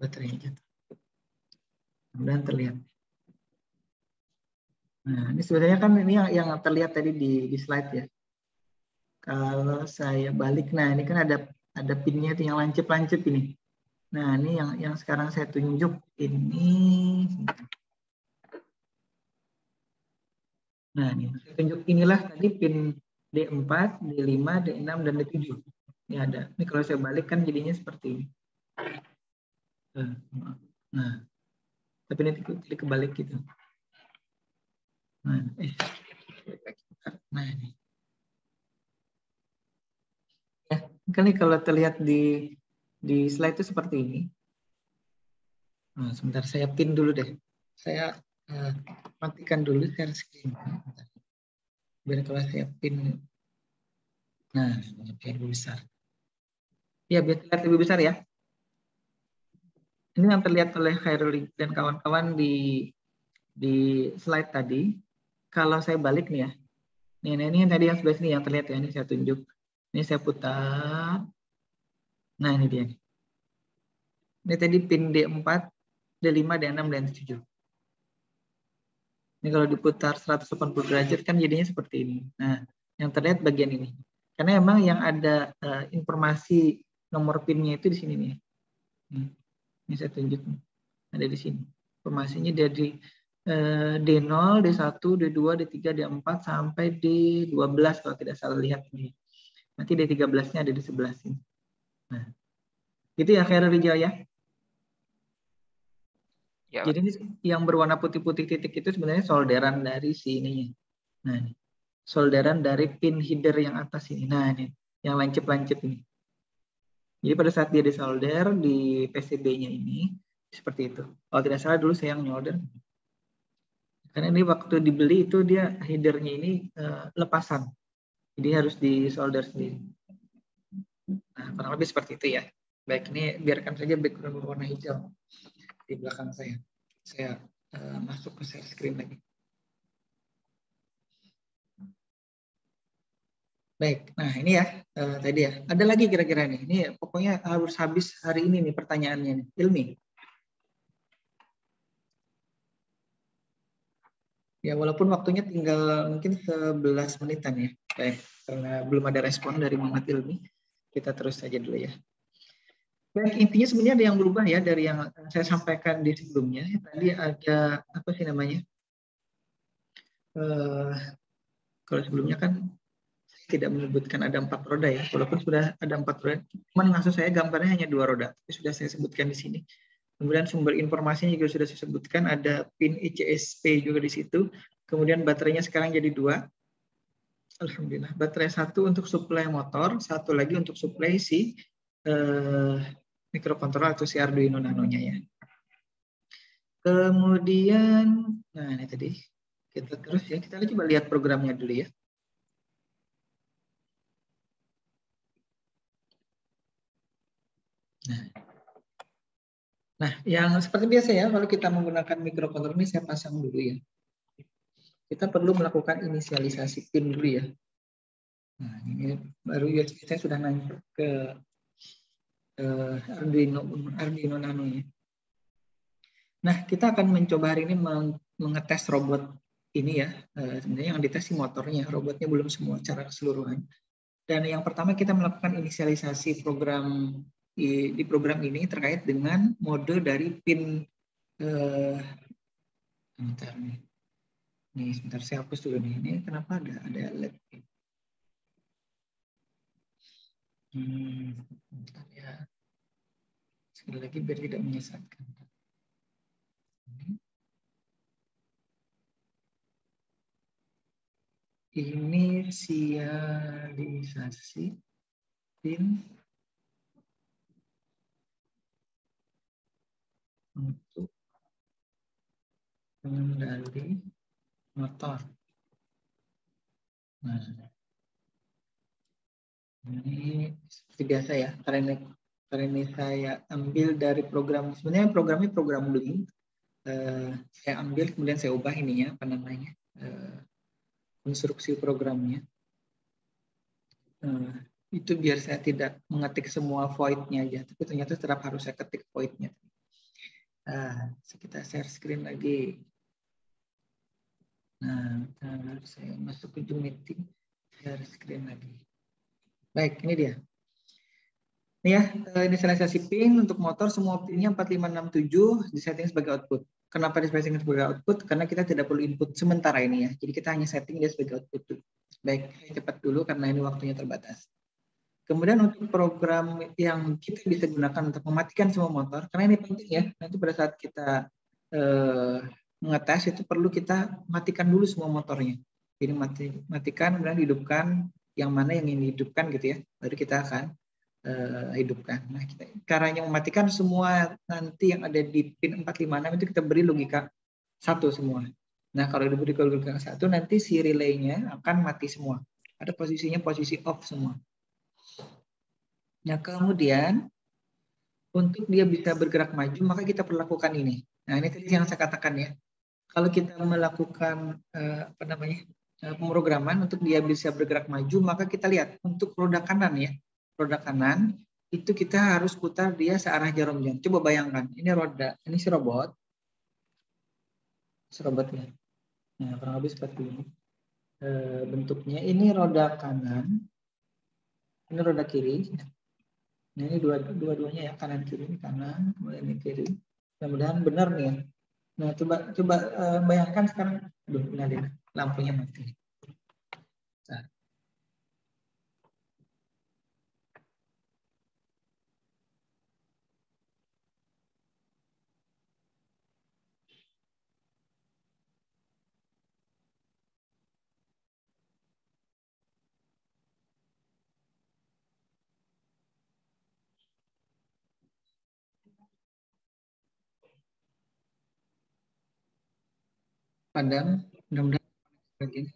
baterainya jatuh. Kemudian terlihat. Nah, ini sebenarnya kan ini yang terlihat tadi di slide ya. Kalau saya balik, nah ini kan ada pinnya itu yang lancip-lancip ini. Nah, ini yang sekarang saya tunjuk ini. Nah, ini saya tunjuk inilah tadi pin D4, D5, D6, dan D7. Ini ada. Ini kalau saya balik kan jadinya seperti ini. Nah, tapi ini kebalik gitu. Nah, ini. Ya, kan kalau terlihat di slide itu seperti ini. Nah, sebentar saya pin dulu deh. Saya matikan dulu share screen. Biar kalau saya pin, nah biar lebih besar. Ya, biar terlihat lebih besar ya. Ini yang terlihat oleh Khairul dan kawan-kawan di slide tadi. Kalau saya balik nih ya. Ini yang tadi yang sebelah sini yang terlihat ya. Ini saya tunjuk. Ini saya putar. Nah, ini dia. Ini tadi pin D4, D5, D6, dan D7. Ini kalau diputar 180 derajat kan jadinya seperti ini. Nah, yang terlihat bagian ini. Karena memang yang ada informasi nomor pinnya itu di sini nih. Ini saya tunjuk. Ada di sini. Informasinya dari D0, D1, D2, D3, D4 sampai D12 kalau tidak salah lihat nih. Nanti D13-nya ada di sebelah sini. Nah, itu ya Khairul Rijal ya. Ya, jadi yang berwarna putih-putih titik itu sebenarnya solderan dari si ininya. Nah, ini. Solderan dari pin header yang atas ini. Nah, ini yang lancip-lancip ini. Jadi pada saat dia disolder di PCB-nya ini seperti itu. Kalau tidak salah dulu saya yang nyolder. Karena ini waktu dibeli itu dia headernya ini lepasan. Jadi harus disolder sendiri. Nah, kurang lebih seperti itu ya. Baik, ini biarkan saja background berwarna hijau di belakang saya. Saya masuk ke share screen lagi. Baik, nah ini ya tadi ya. Ada lagi kira-kira nih. Ini pokoknya harus habis hari ini nih pertanyaannya nih. Ilmi. Ya walaupun waktunya tinggal mungkin 11 menitan ya. Baik, karena belum ada respon dari Muhammad Ilmi. Kita terus saja dulu ya. Baik, intinya sebenarnya ada yang berubah ya dari yang saya sampaikan di sebelumnya. Tadi ada apa sih namanya? Kalau sebelumnya kan tidak menyebutkan ada 4 roda ya, walaupun sudah ada 4 roda. Cuman maksud saya gambarnya hanya 2 roda, tapi sudah saya sebutkan di sini Kemudian sumber informasinya juga sudah saya sebutkan, ada pin ICSP juga di situ. Kemudian baterainya sekarang jadi 2. Alhamdulillah. Baterai 1 untuk suplai motor, 1 lagi untuk suplai si mikrokontroller atau si Arduino Nano-nya ya. Kemudian, nah ini tadi kita terus ya, kita coba lihat programnya dulu ya. Nah, yang seperti biasa ya, kalau kita menggunakan mikrokontroller ini saya pasang dulu ya. Kita perlu melakukan inisialisasi pin dulu ya. Nah, ini baru USB saya sudah naik ke Arduino Nano ya. Nah, kita akan mencoba hari ini mengetes robot ini ya. Sebenarnya yang dites si motornya, robotnya belum semua secara keseluruhan. Dan yang pertama kita melakukan inisialisasi program di program ini terkait dengan mode dari pin sebentar nih. Nih, sebentar saya hapus dulu nih. Ini kenapa ada LED? Bentar ya. Sekali lagi biar tidak menyesatkan. Inisialisasi pin untuk pengendali motor. Nah, ini seperti biasa ya, karena ini saya ambil dari program, sebenarnya programnya program Bloom. Saya ambil kemudian saya ubah ininya, apa namanya, konstruksi programnya. Itu biar saya tidak mengetik semua void-nya aja, tapi ternyata tetap harus saya ketik void-nya. Kita share screen lagi. Nah, saya masuk ke Zoom meeting, share screen lagi. Baik, ini dia. Ini ya, inisialisasi pin untuk motor, semua pinnya 4567 disetting sebagai output. Kenapa disetting sebagai output? Karena kita tidak perlu input sementara ini ya. Jadi kita hanya setting dia sebagai output dulu. Baik, saya cepat dulu karena ini waktunya terbatas. Kemudian untuk program yang kita bisa gunakan untuk mematikan semua motor, karena ini penting ya, nanti pada saat kita mengetes itu perlu kita matikan dulu semua motornya. Jadi matikan, kemudian hidupkan yang mana yang ingin dihidupkan gitu ya, baru kita akan hidupkan. Nah, caranya mematikan semua nanti yang ada di pin 456 itu kita beri logika 1 semua. Nah, kalau diberi logika 1 nanti si relaynya akan mati semua. Ada posisinya posisi off semua. Nah, kemudian untuk dia bisa bergerak maju, maka kita perlakukan ini. Nah, ini tadi yang saya katakan ya. Kalau kita melakukan pemrograman untuk dia bisa bergerak maju, maka kita lihat untuk roda kanan ya. Roda kanan itu kita harus putar dia searah jarum jam. Coba bayangkan, ini roda, ini si robot. Si robotnya. Nah, kurang lebih seperti ini. Bentuknya ini roda kanan. Ini roda kiri. Nah, ini dua-duanya ya, kanan kiri, ini kanan, kemudian ini kiri. Mudah-mudahan benar nih ya. Nah, coba bayangkan sekarang, ini ada lampunya mati. Nah. Padam, mudah-mudahan lagi.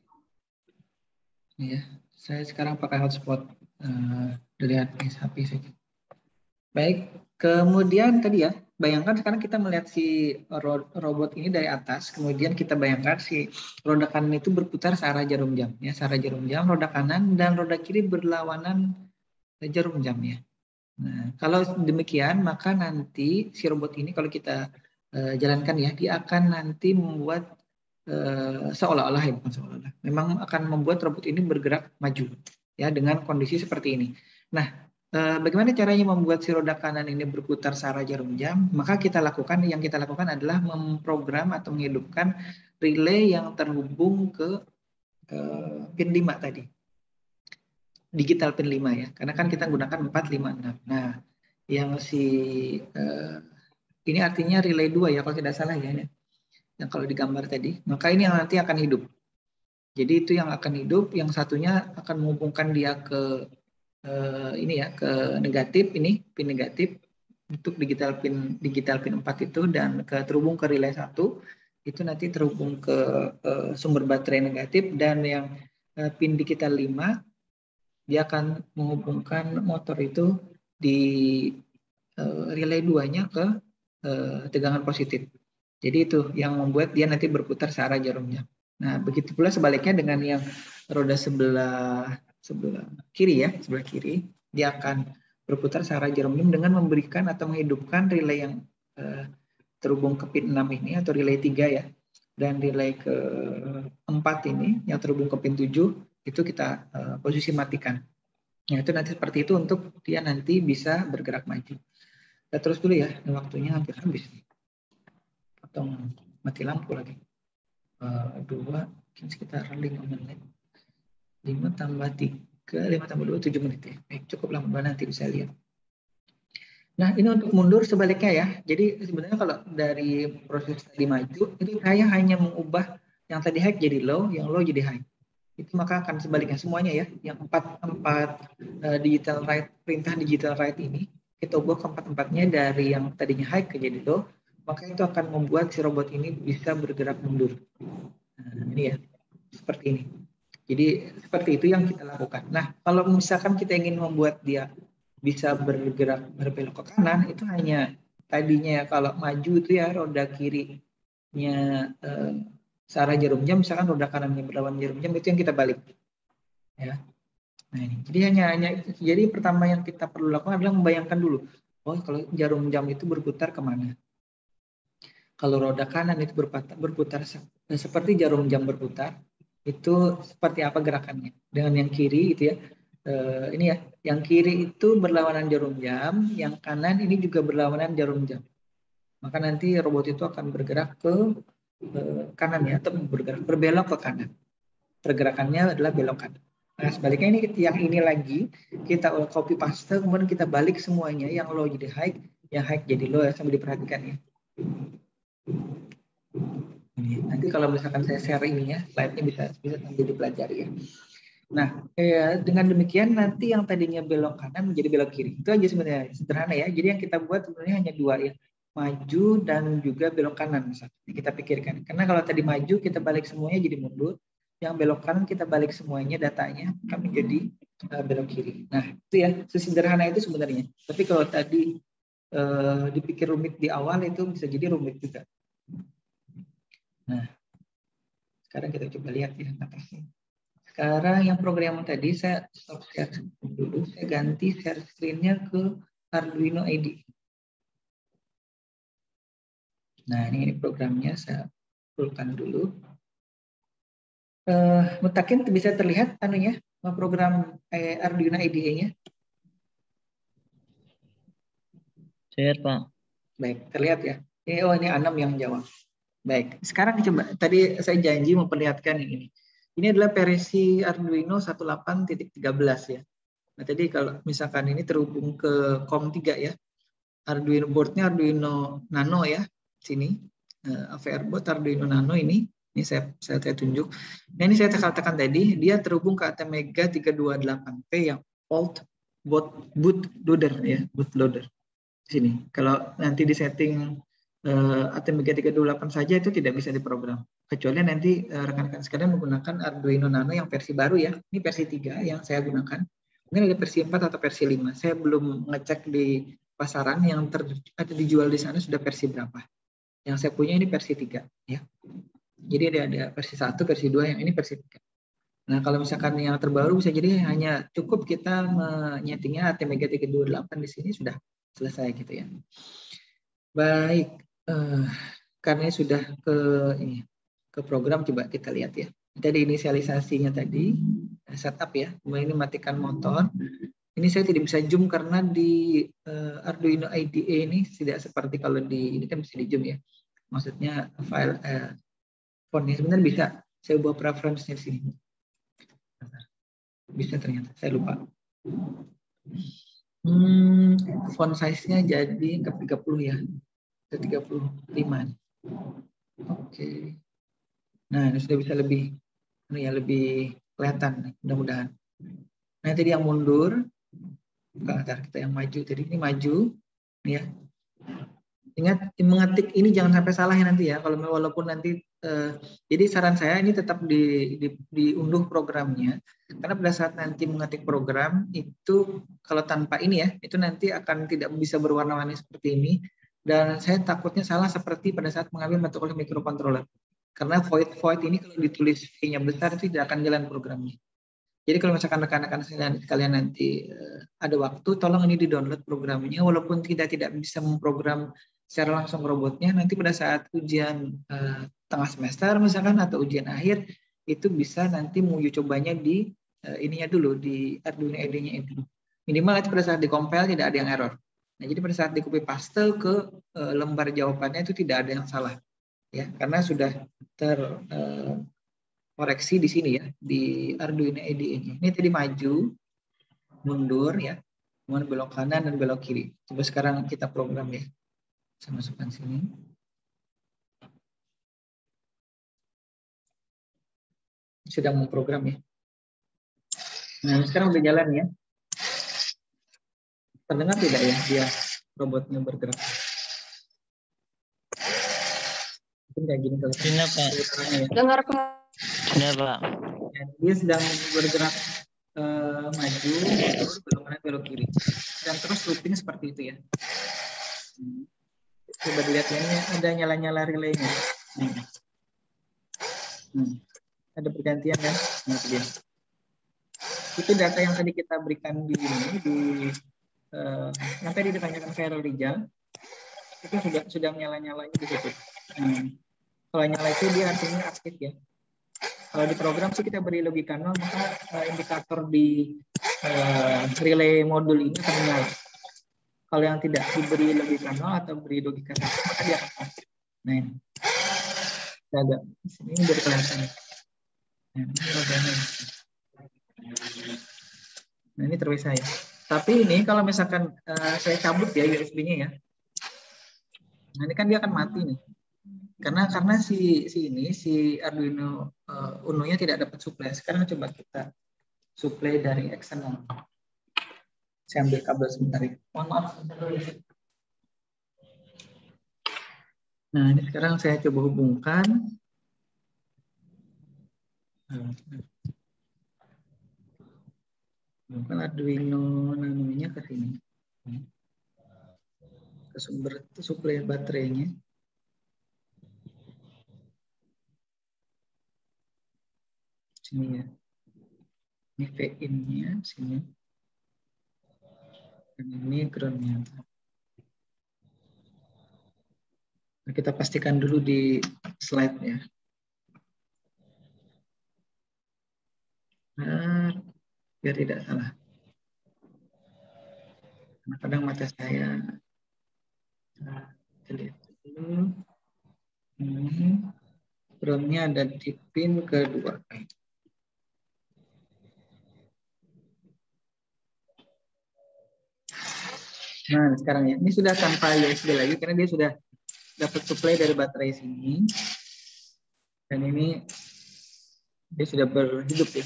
Ya, saya sekarang pakai hotspot dari HP saja. Baik, kemudian tadi ya, bayangkan sekarang kita melihat si robot ini dari atas, kemudian kita bayangkan si roda kanan itu berputar searah jarum jam, ya, searah jarum jam, roda kanan dan roda kiri berlawanan jarum jam ya. Nah, kalau demikian maka nanti si robot ini kalau kita jalankan ya, dia akan nanti membuat seolah-olah ya, bukan seolah-olah, memang akan membuat robot ini bergerak maju ya dengan kondisi seperti ini. Nah, bagaimana caranya membuat si roda kanan ini berputar searah jarum jam? Maka yang kita lakukan adalah memprogram atau menghidupkan relay yang terhubung ke pin 5 tadi. Digital pin 5 ya. Karena kan kita gunakan 4, 5, 6. Nah, yang si ini artinya relay 2 ya kalau tidak salah ya. Yang kalau digambar tadi, maka ini yang nanti akan hidup. Jadi itu yang akan hidup, yang satunya akan menghubungkan dia ke ini ya, ke negatif ini, pin negatif untuk digital pin 4 itu, dan terhubung ke relay 1 itu nanti terhubung ke sumber baterai negatif, dan yang pin digital 5 dia akan menghubungkan motor itu di relay 2-nya ke tegangan positif. Jadi itu yang membuat dia nanti berputar searah jarum jam. Nah, begitu pula sebaliknya dengan yang roda sebelah kiri ya, sebelah kiri, dia akan berputar searah jarum jam dengan memberikan atau menghidupkan relay yang terhubung ke pin 6 ini atau relay 3 ya. Dan relay ke 4 ini yang terhubung ke pin 7 itu kita posisi matikan. Nah, itu nanti seperti itu untuk dia nanti bisa bergerak maju. Kita terus dulu ya, waktunya hampir habis. Potong mati lampu lagi. 2 mungkin sekitar 5 menit. 5 tambah 3, 5 tambah 2, 7 menit ya. Cukup lama, nanti bisa lihat. Nah, ini untuk mundur sebaliknya ya. Jadi sebenarnya kalau dari proses tadi maju, itu saya hanya mengubah yang tadi high jadi low, yang low jadi high. Itu maka akan sebaliknya semuanya ya. Yang 4 digital write, perintah digital write ini, kita ubah keempat-empatnya dari yang tadinya high ke jadi low, maka itu akan membuat si robot ini bisa bergerak mundur. Nah, ini ya, seperti ini. Jadi seperti itu yang kita lakukan. Nah, kalau misalkan kita ingin membuat dia bisa bergerak berbelok ke kanan, itu hanya tadinya kalau maju itu ya roda kirinya searah jarum jam, misalkan roda kanannya berlawan jarum jam, itu yang kita balik. Ya. Nah ini, jadi jadi pertama yang kita perlu lakukan adalah membayangkan dulu, oh kalau jarum jam itu berputar kemana? Kalau roda kanan itu berputar seperti jarum jam berputar, itu seperti apa gerakannya? Dengan yang kiri itu ya, ini ya, yang kiri itu berlawanan jarum jam, yang kanan ini juga berlawanan jarum jam. Maka nanti robot itu akan bergerak ke kanan ya, atau berbelok ke kanan. Pergerakannya adalah belok kanan. Nah sebaliknya ini yang ini lagi kita copy paste, kemudian kita balik semuanya, yang low jadi high, yang high jadi low ya, sambil diperhatikan ya. Nanti kalau misalkan saya share ini ya, slide-nya bisa sambil dipelajari ya. Nah, dengan demikian nanti yang tadinya belok kanan menjadi belok kiri. Itu aja sebenarnya, sederhana ya. Jadi yang kita buat sebenarnya hanya 2 ya, maju dan juga belok kanan misalnya. Kita pikirkan. Karena kalau tadi maju kita balik semuanya jadi mundur, yang belok kanan kita balik semuanya datanya kami jadi belok kiri. Nah, itu ya, sesederhana itu sebenarnya. Tapi kalau tadi dipikir rumit di awal itu bisa jadi rumit juga. Nah, sekarang kita coba lihat ya atasnya. Sekarang yang program tadi saya stop share dulu, saya ganti share screen-nya ke Arduino IDE. Nah, ini programnya saya fullkan dulu. Mutakin bisa terlihat anunya, program Arduino IDE-nya? Siap, Pak. Baik, terlihat ya. Ini Anam yang jawab. Baik, sekarang coba. Tadi saya janji memperlihatkan yang ini. Ini adalah versi Arduino 18.13 ya. Nah, tadi kalau misalkan ini terhubung ke COM3 ya. Arduino board-nya Arduino Nano ya. Sini. AVR board Arduino Nano ini saya tunjuk. Nah, ini saya tekan tadi, dia terhubung ke ATmega 328P yang old bootloader ya, bootloader. Sini. Kalau nanti di setting ATmega 328 saja itu tidak bisa diprogram. Kecuali nanti rekan-rekan sekalian menggunakan Arduino Nano yang versi baru ya. Ini versi 3 yang saya gunakan. Mungkin ada versi 4 atau versi 5. Saya belum ngecek di pasaran yang dijual di sana sudah versi berapa. Yang saya punya ini versi 3 ya. Jadi ada versi 1, versi 2, yang ini versi 3. Nah, kalau misalkan yang terbaru bisa jadi hanya cukup kita menyetingnya ATmega 328 di sini sudah selesai gitu ya. Baik, karena sudah ke program, coba kita lihat ya. Tadi inisialisasinya tadi setup ya. Kemudian ini matikan motor. Ini saya tidak bisa zoom karena di Arduino IDE ini tidak seperti kalau ini kan bisa di zoom ya. Maksudnya file fontnya sebenarnya bisa. Saya ubah preference-nya di sini. Bisa ternyata, saya lupa. Font size-nya jadi ke 30 ya. Ada 35 nih. Oke. Nah, ini sudah bisa lebih kelihatan nih, mudah-mudahan. Nah, tadi yang mundur, kita yang maju. Jadi ini maju, ya. Ingat mengetik ini jangan sampai salah ya nanti ya. Kalau walaupun nanti jadi saran saya ini tetap diunduh programnya, karena pada saat nanti mengetik program itu kalau tanpa ini ya, itu nanti akan tidak bisa berwarna-warni seperti ini. Dan saya takutnya salah seperti pada saat mengambil mata kuliah microcontroller. Karena void ini kalau ditulis V-nya besar itu tidak akan jalan programnya. Jadi kalau misalkan rekan-rekan kalian nanti ada waktu, tolong ini di-download programnya, walaupun tidak bisa memprogram secara langsung robotnya, nanti pada saat ujian tengah semester misalkan atau ujian akhir, itu bisa nanti menguji cobanya di ininya dulu, di Arduino IDE-nya itu. Minimal itu pada saat di-compile tidak ada yang error. Nah, jadi pada saat di-copy paste ke lembar jawabannya itu tidak ada yang salah. Ya, karena sudah koreksi di sini ya, di Arduino IDE-nya. Ini tadi maju, mundur ya, kemudian belok kanan dan belok kiri. Coba sekarang kita program ya. Saya masukkan sini. Sedang memprogram ya. Nah, sekarang udah jalan ya. Terdengar tidak ya dia robotnya bergerak? Mungkin kayak gini kalau Ini Pak. Dengar Pak. Ini Pak. Dia sedang bergerak maju, mundur, belok kanan, belok kiri. Dan terus looping seperti itu ya. Coba dilihat ya, ini ada nyala-nyala relaynya. Ada pergantian kan? Nah, itu dia. Itu data yang tadi kita berikan di ini, yang tadi ditanyakan Khairul Rijal, itu sudah nyala-nyalanya di situ. Kalau nyala itu dia artinya aktif ya. Kalau di program sih kita beri logika 0, maka indikator di relay modul ini akan menyala. Kalau yang tidak diberi logika 0 atau beri logika 1, maka dia akan aktif. Nah ini. Ada. Ini baru kelihatan. Nah, ini programnya. Nah ini terus saya. Tapi ini kalau misalkan saya cabut ya USB-nya ya. Nah ini kan dia akan mati nih. Karena si Arduino Uno-nya tidak dapat suplai. Sekarang coba kita suplai dari eksternal. Saya ambil kabel sebentar ya. Mohon maaf. Nah ini sekarang saya coba hubungkan. Hubungkan Arduino Nano-nya ke sini. Ke sumber suplai baterainya. Sini ya. Ini V-in-nya sini. Dan ini ground-nya. Nah, kita pastikan dulu di slide-nya. Nah, biar tidak salah. Karena kadang mata saya. Nah, kita lihat dulu. Ini ground-nya ada di pin kedua. Nah, sekarang ya. Ini sudah tanpa USB lagi karena dia sudah dapat suplai dari baterai sini. Dan ini dia sudah berhidup ya.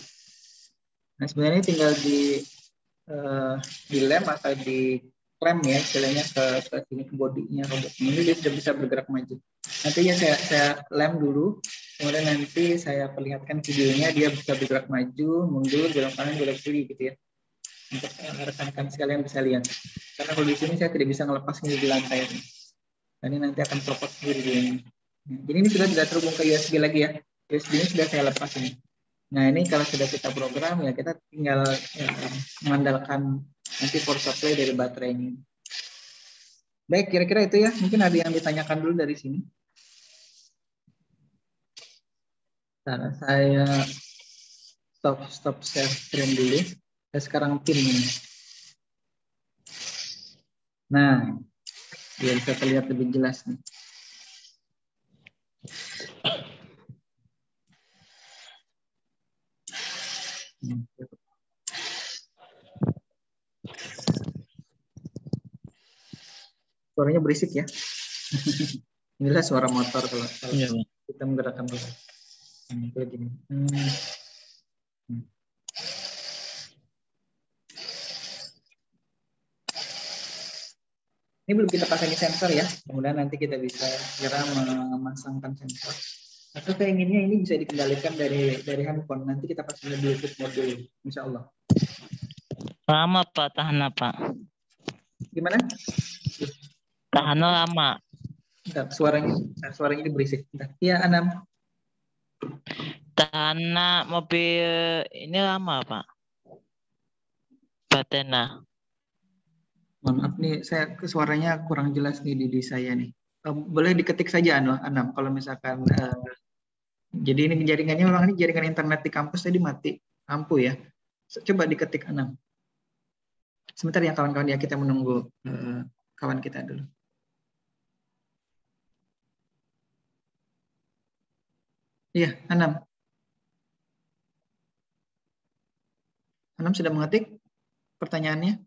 Nah, sebenarnya tinggal di lem atau di klem ya, istilahnya ke sini ke bodinya robotnya. Ini dia sudah bisa bergerak maju. Nantinya saya lem dulu, kemudian nanti saya perlihatkan videonya dia bisa bergerak maju, mundur, belok kanan, belok kiri gitu ya. Untuk rekan-rekan sekalian bisa lihat. Karena kalau di sini saya tidak bisa ngelepas ini di lantai. Dan ini nanti akan copot sendiri di ini. Jadi ini sudah tidak terhubung ke USB lagi ya. USB ini sudah saya lepas ini. Nah ini kalau sudah kita program ya kita tinggal mengandalkan nanti power supply dari baterai ini. Baik, kira-kira itu ya. Mungkin ada yang ditanyakan dulu dari sini. Nah, saya stop share screen dulu. Saya sekarang pin ini. Nah, biar bisa terlihat lebih jelas nih. Suaranya berisik ya. Inilah suara motor kalau Iya, Pak. kita menggerakkan motor. Kayak gini. Ini belum kita pasangin sensor ya. Kemudian nanti kita bisa segera memasangkan sensor. Atau saya inginnya ini bisa dikendalikan dari handphone. Nanti kita pasangin Bluetooth modul, insya Allah. Lama, Pak. Tahan, Pak. Gimana? Tahannya lama. Bentar, suaranya ini berisik. Iya, Anam. Tahannya mobil ini lama, Pak. Batena. Maaf nih, suaranya kurang jelas nih di saya nih. Boleh diketik saja, Anam. Kalau misalkan, jadi ini jaringannya memang ini jaringan internet di kampus tadi mati lampu ya. Coba diketik, Anam. Sebentar ya kawan-kawan ya, kita menunggu kawan kita dulu. Iya, Anam. Anam sudah mengetik pertanyaannya?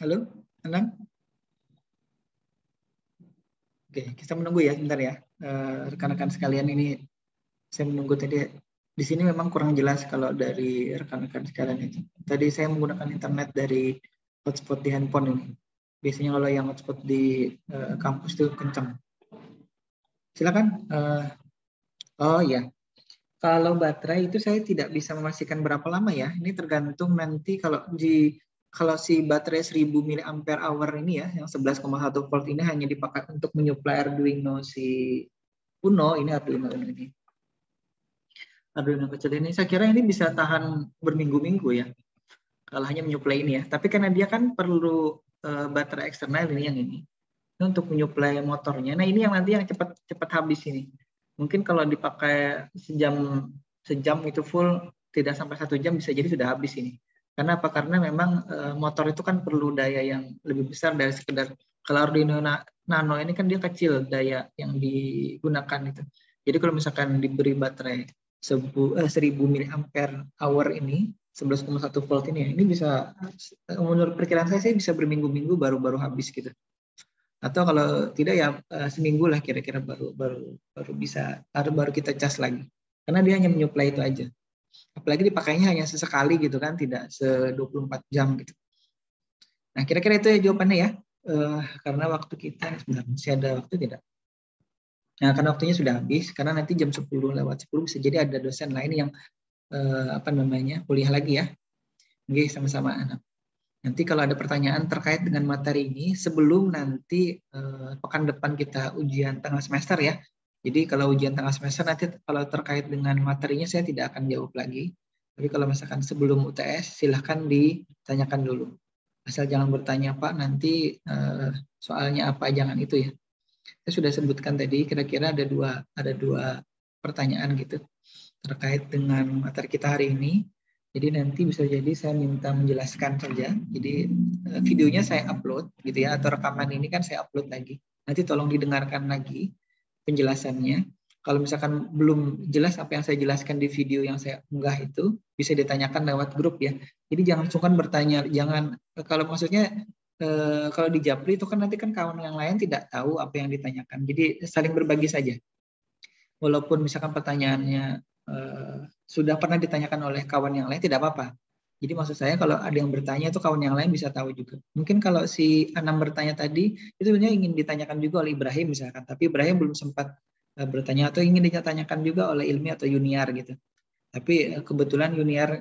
Halo, Anam? Oke, kita menunggu ya, sebentar ya. Rekan-rekan sekalian ini, saya menunggu tadi. Di sini memang kurang jelas kalau dari rekan-rekan sekalian itu. Tadi saya menggunakan internet dari hotspot di handphone ini. Biasanya kalau yang hotspot di kampus itu kencang. Silakan. Oh ya, kalau baterai itu saya tidak bisa memastikan berapa lama ya. Ini tergantung nanti kalau si baterai 1000 mAh ini ya, yang 11,1 volt ini hanya dipakai untuk menyuplai Arduino si Uno, ini Arduino Uno ini. Arduino kecil ini, saya kira ini bisa tahan berminggu-minggu ya, kalau hanya menyuplai ini ya. Tapi karena dia kan perlu baterai eksternal ini yang ini untuk menyuplai motornya. Nah ini yang nanti yang cepat habis ini. Mungkin kalau dipakai sejam itu full, tidak sampai 1 jam bisa jadi sudah habis ini. Karena apa? Karena memang motor itu kan perlu daya yang lebih besar dari sekedar, kalau Arduino Nano ini kan dia kecil daya yang digunakan itu. Jadi kalau misalkan diberi baterai 1000 mAh ini, 11,1 volt ini bisa, menurut perkiraan saya bisa berminggu-minggu baru habis gitu. Atau kalau tidak ya seminggu lah kira-kira baru kita cas lagi. Karena dia hanya menyuplai itu aja. Apalagi dipakainya hanya sesekali gitu kan, tidak 24 jam gitu. Nah, kira-kira itu ya jawabannya ya. Karena waktu kita sebentar, masih ada waktu tidak? Nah, karena waktunya sudah habis, karena nanti jam 10:10 bisa jadi ada dosen lain yang kuliah lagi ya. Oke, sama-sama anak. Nanti kalau ada pertanyaan terkait dengan materi ini, sebelum nanti pekan depan kita ujian tengah semester ya. Jadi kalau ujian tengah semester nanti kalau terkait dengan materinya saya tidak akan jawab lagi. Tapi kalau misalkan sebelum UTS silahkan ditanyakan dulu. Asal jangan bertanya Pak nanti soalnya apa, jangan itu ya. Saya sudah sebutkan tadi kira-kira ada dua pertanyaan gitu terkait dengan materi kita hari ini. Jadi nanti bisa jadi saya minta menjelaskan saja. Jadi videonya saya upload gitu ya, atau rekaman ini kan saya upload lagi. Nanti tolong didengarkan lagi penjelasannya. Kalau misalkan belum jelas apa yang saya jelaskan di video yang saya unggah itu, bisa ditanyakan lewat grup ya. Jadi jangan sungkan bertanya, jangan kalau maksudnya kalau di Japri itu kan nanti kan kawan yang lain tidak tahu apa yang ditanyakan. Jadi saling berbagi saja. Walaupun misalkan pertanyaannya sudah pernah ditanyakan oleh kawan yang lain, tidak apa-apa. Jadi maksud saya kalau ada yang bertanya itu kawan yang lain bisa tahu juga. Mungkin kalau si Anam bertanya tadi, itu sebenarnya ingin ditanyakan juga oleh Ibrahim misalkan, tapi Ibrahim belum sempat bertanya atau ingin ditanyakan juga oleh Ilmi atau Yuniar gitu. Tapi kebetulan Yuniar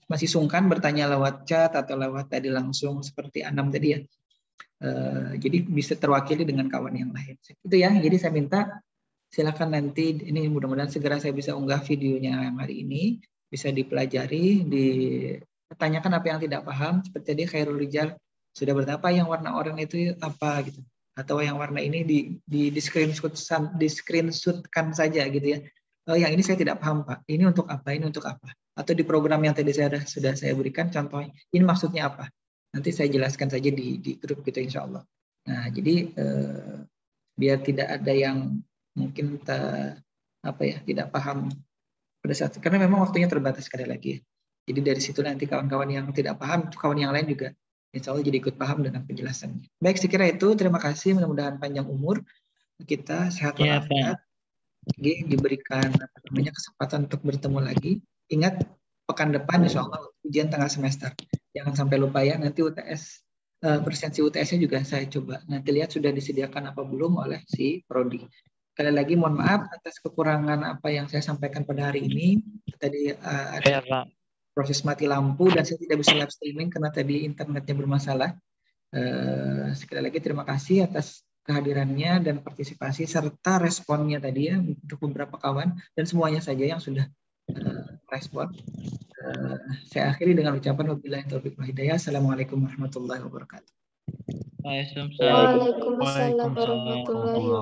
masih sungkan bertanya lewat chat atau lewat tadi langsung seperti Anam tadi ya. Jadi bisa terwakili dengan kawan yang lain. Itu ya, jadi saya minta silakan nanti, ini mudah-mudahan segera saya bisa unggah videonya yang hari ini, bisa dipelajari, ditanyakan apa yang tidak paham, seperti tadi Khairul Rijal sudah bertanya apa yang warna oranye itu apa gitu, atau yang warna ini di screenshotkan saja gitu ya. Yang ini saya tidak paham Pak, ini untuk apa, ini untuk apa, atau di program yang tadi sudah saya berikan contohnya, ini maksudnya apa, nanti saya jelaskan saja di grup kita insya Allah. Nah jadi biar tidak ada yang mungkin tidak paham pada saat, karena memang waktunya terbatas sekali lagi ya. Jadi dari situ nanti kawan-kawan yang tidak paham, kawan yang lain juga insya Allah jadi ikut paham dengan penjelasannya. Baik, saya kira itu. Terima kasih, mudah-mudahan panjang umur kita, sehat Iya, walafiat, diberikan kesempatan untuk bertemu lagi. Ingat, pekan depan insya Allah ujian tengah semester. Jangan sampai lupa ya, nanti UTS, presensi UTS-nya juga saya coba. Nanti lihat sudah disediakan apa belum oleh si Prodi. Sekali lagi mohon maaf atas kekurangan apa yang saya sampaikan pada hari ini. Tadi ada Iya, Pak. proses mati lampu dan saya tidak bisa live streaming karena tadi internetnya bermasalah. Sekali lagi terima kasih atas kehadirannya dan partisipasi serta responnya tadi ya untuk beberapa kawan dan semuanya saja yang sudah respon. Saya akhiri dengan ucapan wabillahi taufiq wal hidayah. Assalamualaikum warahmatullahi wabarakatuh. Waalaikumsalam. Waalaikumsalam warahmatullahi wabarakatuh.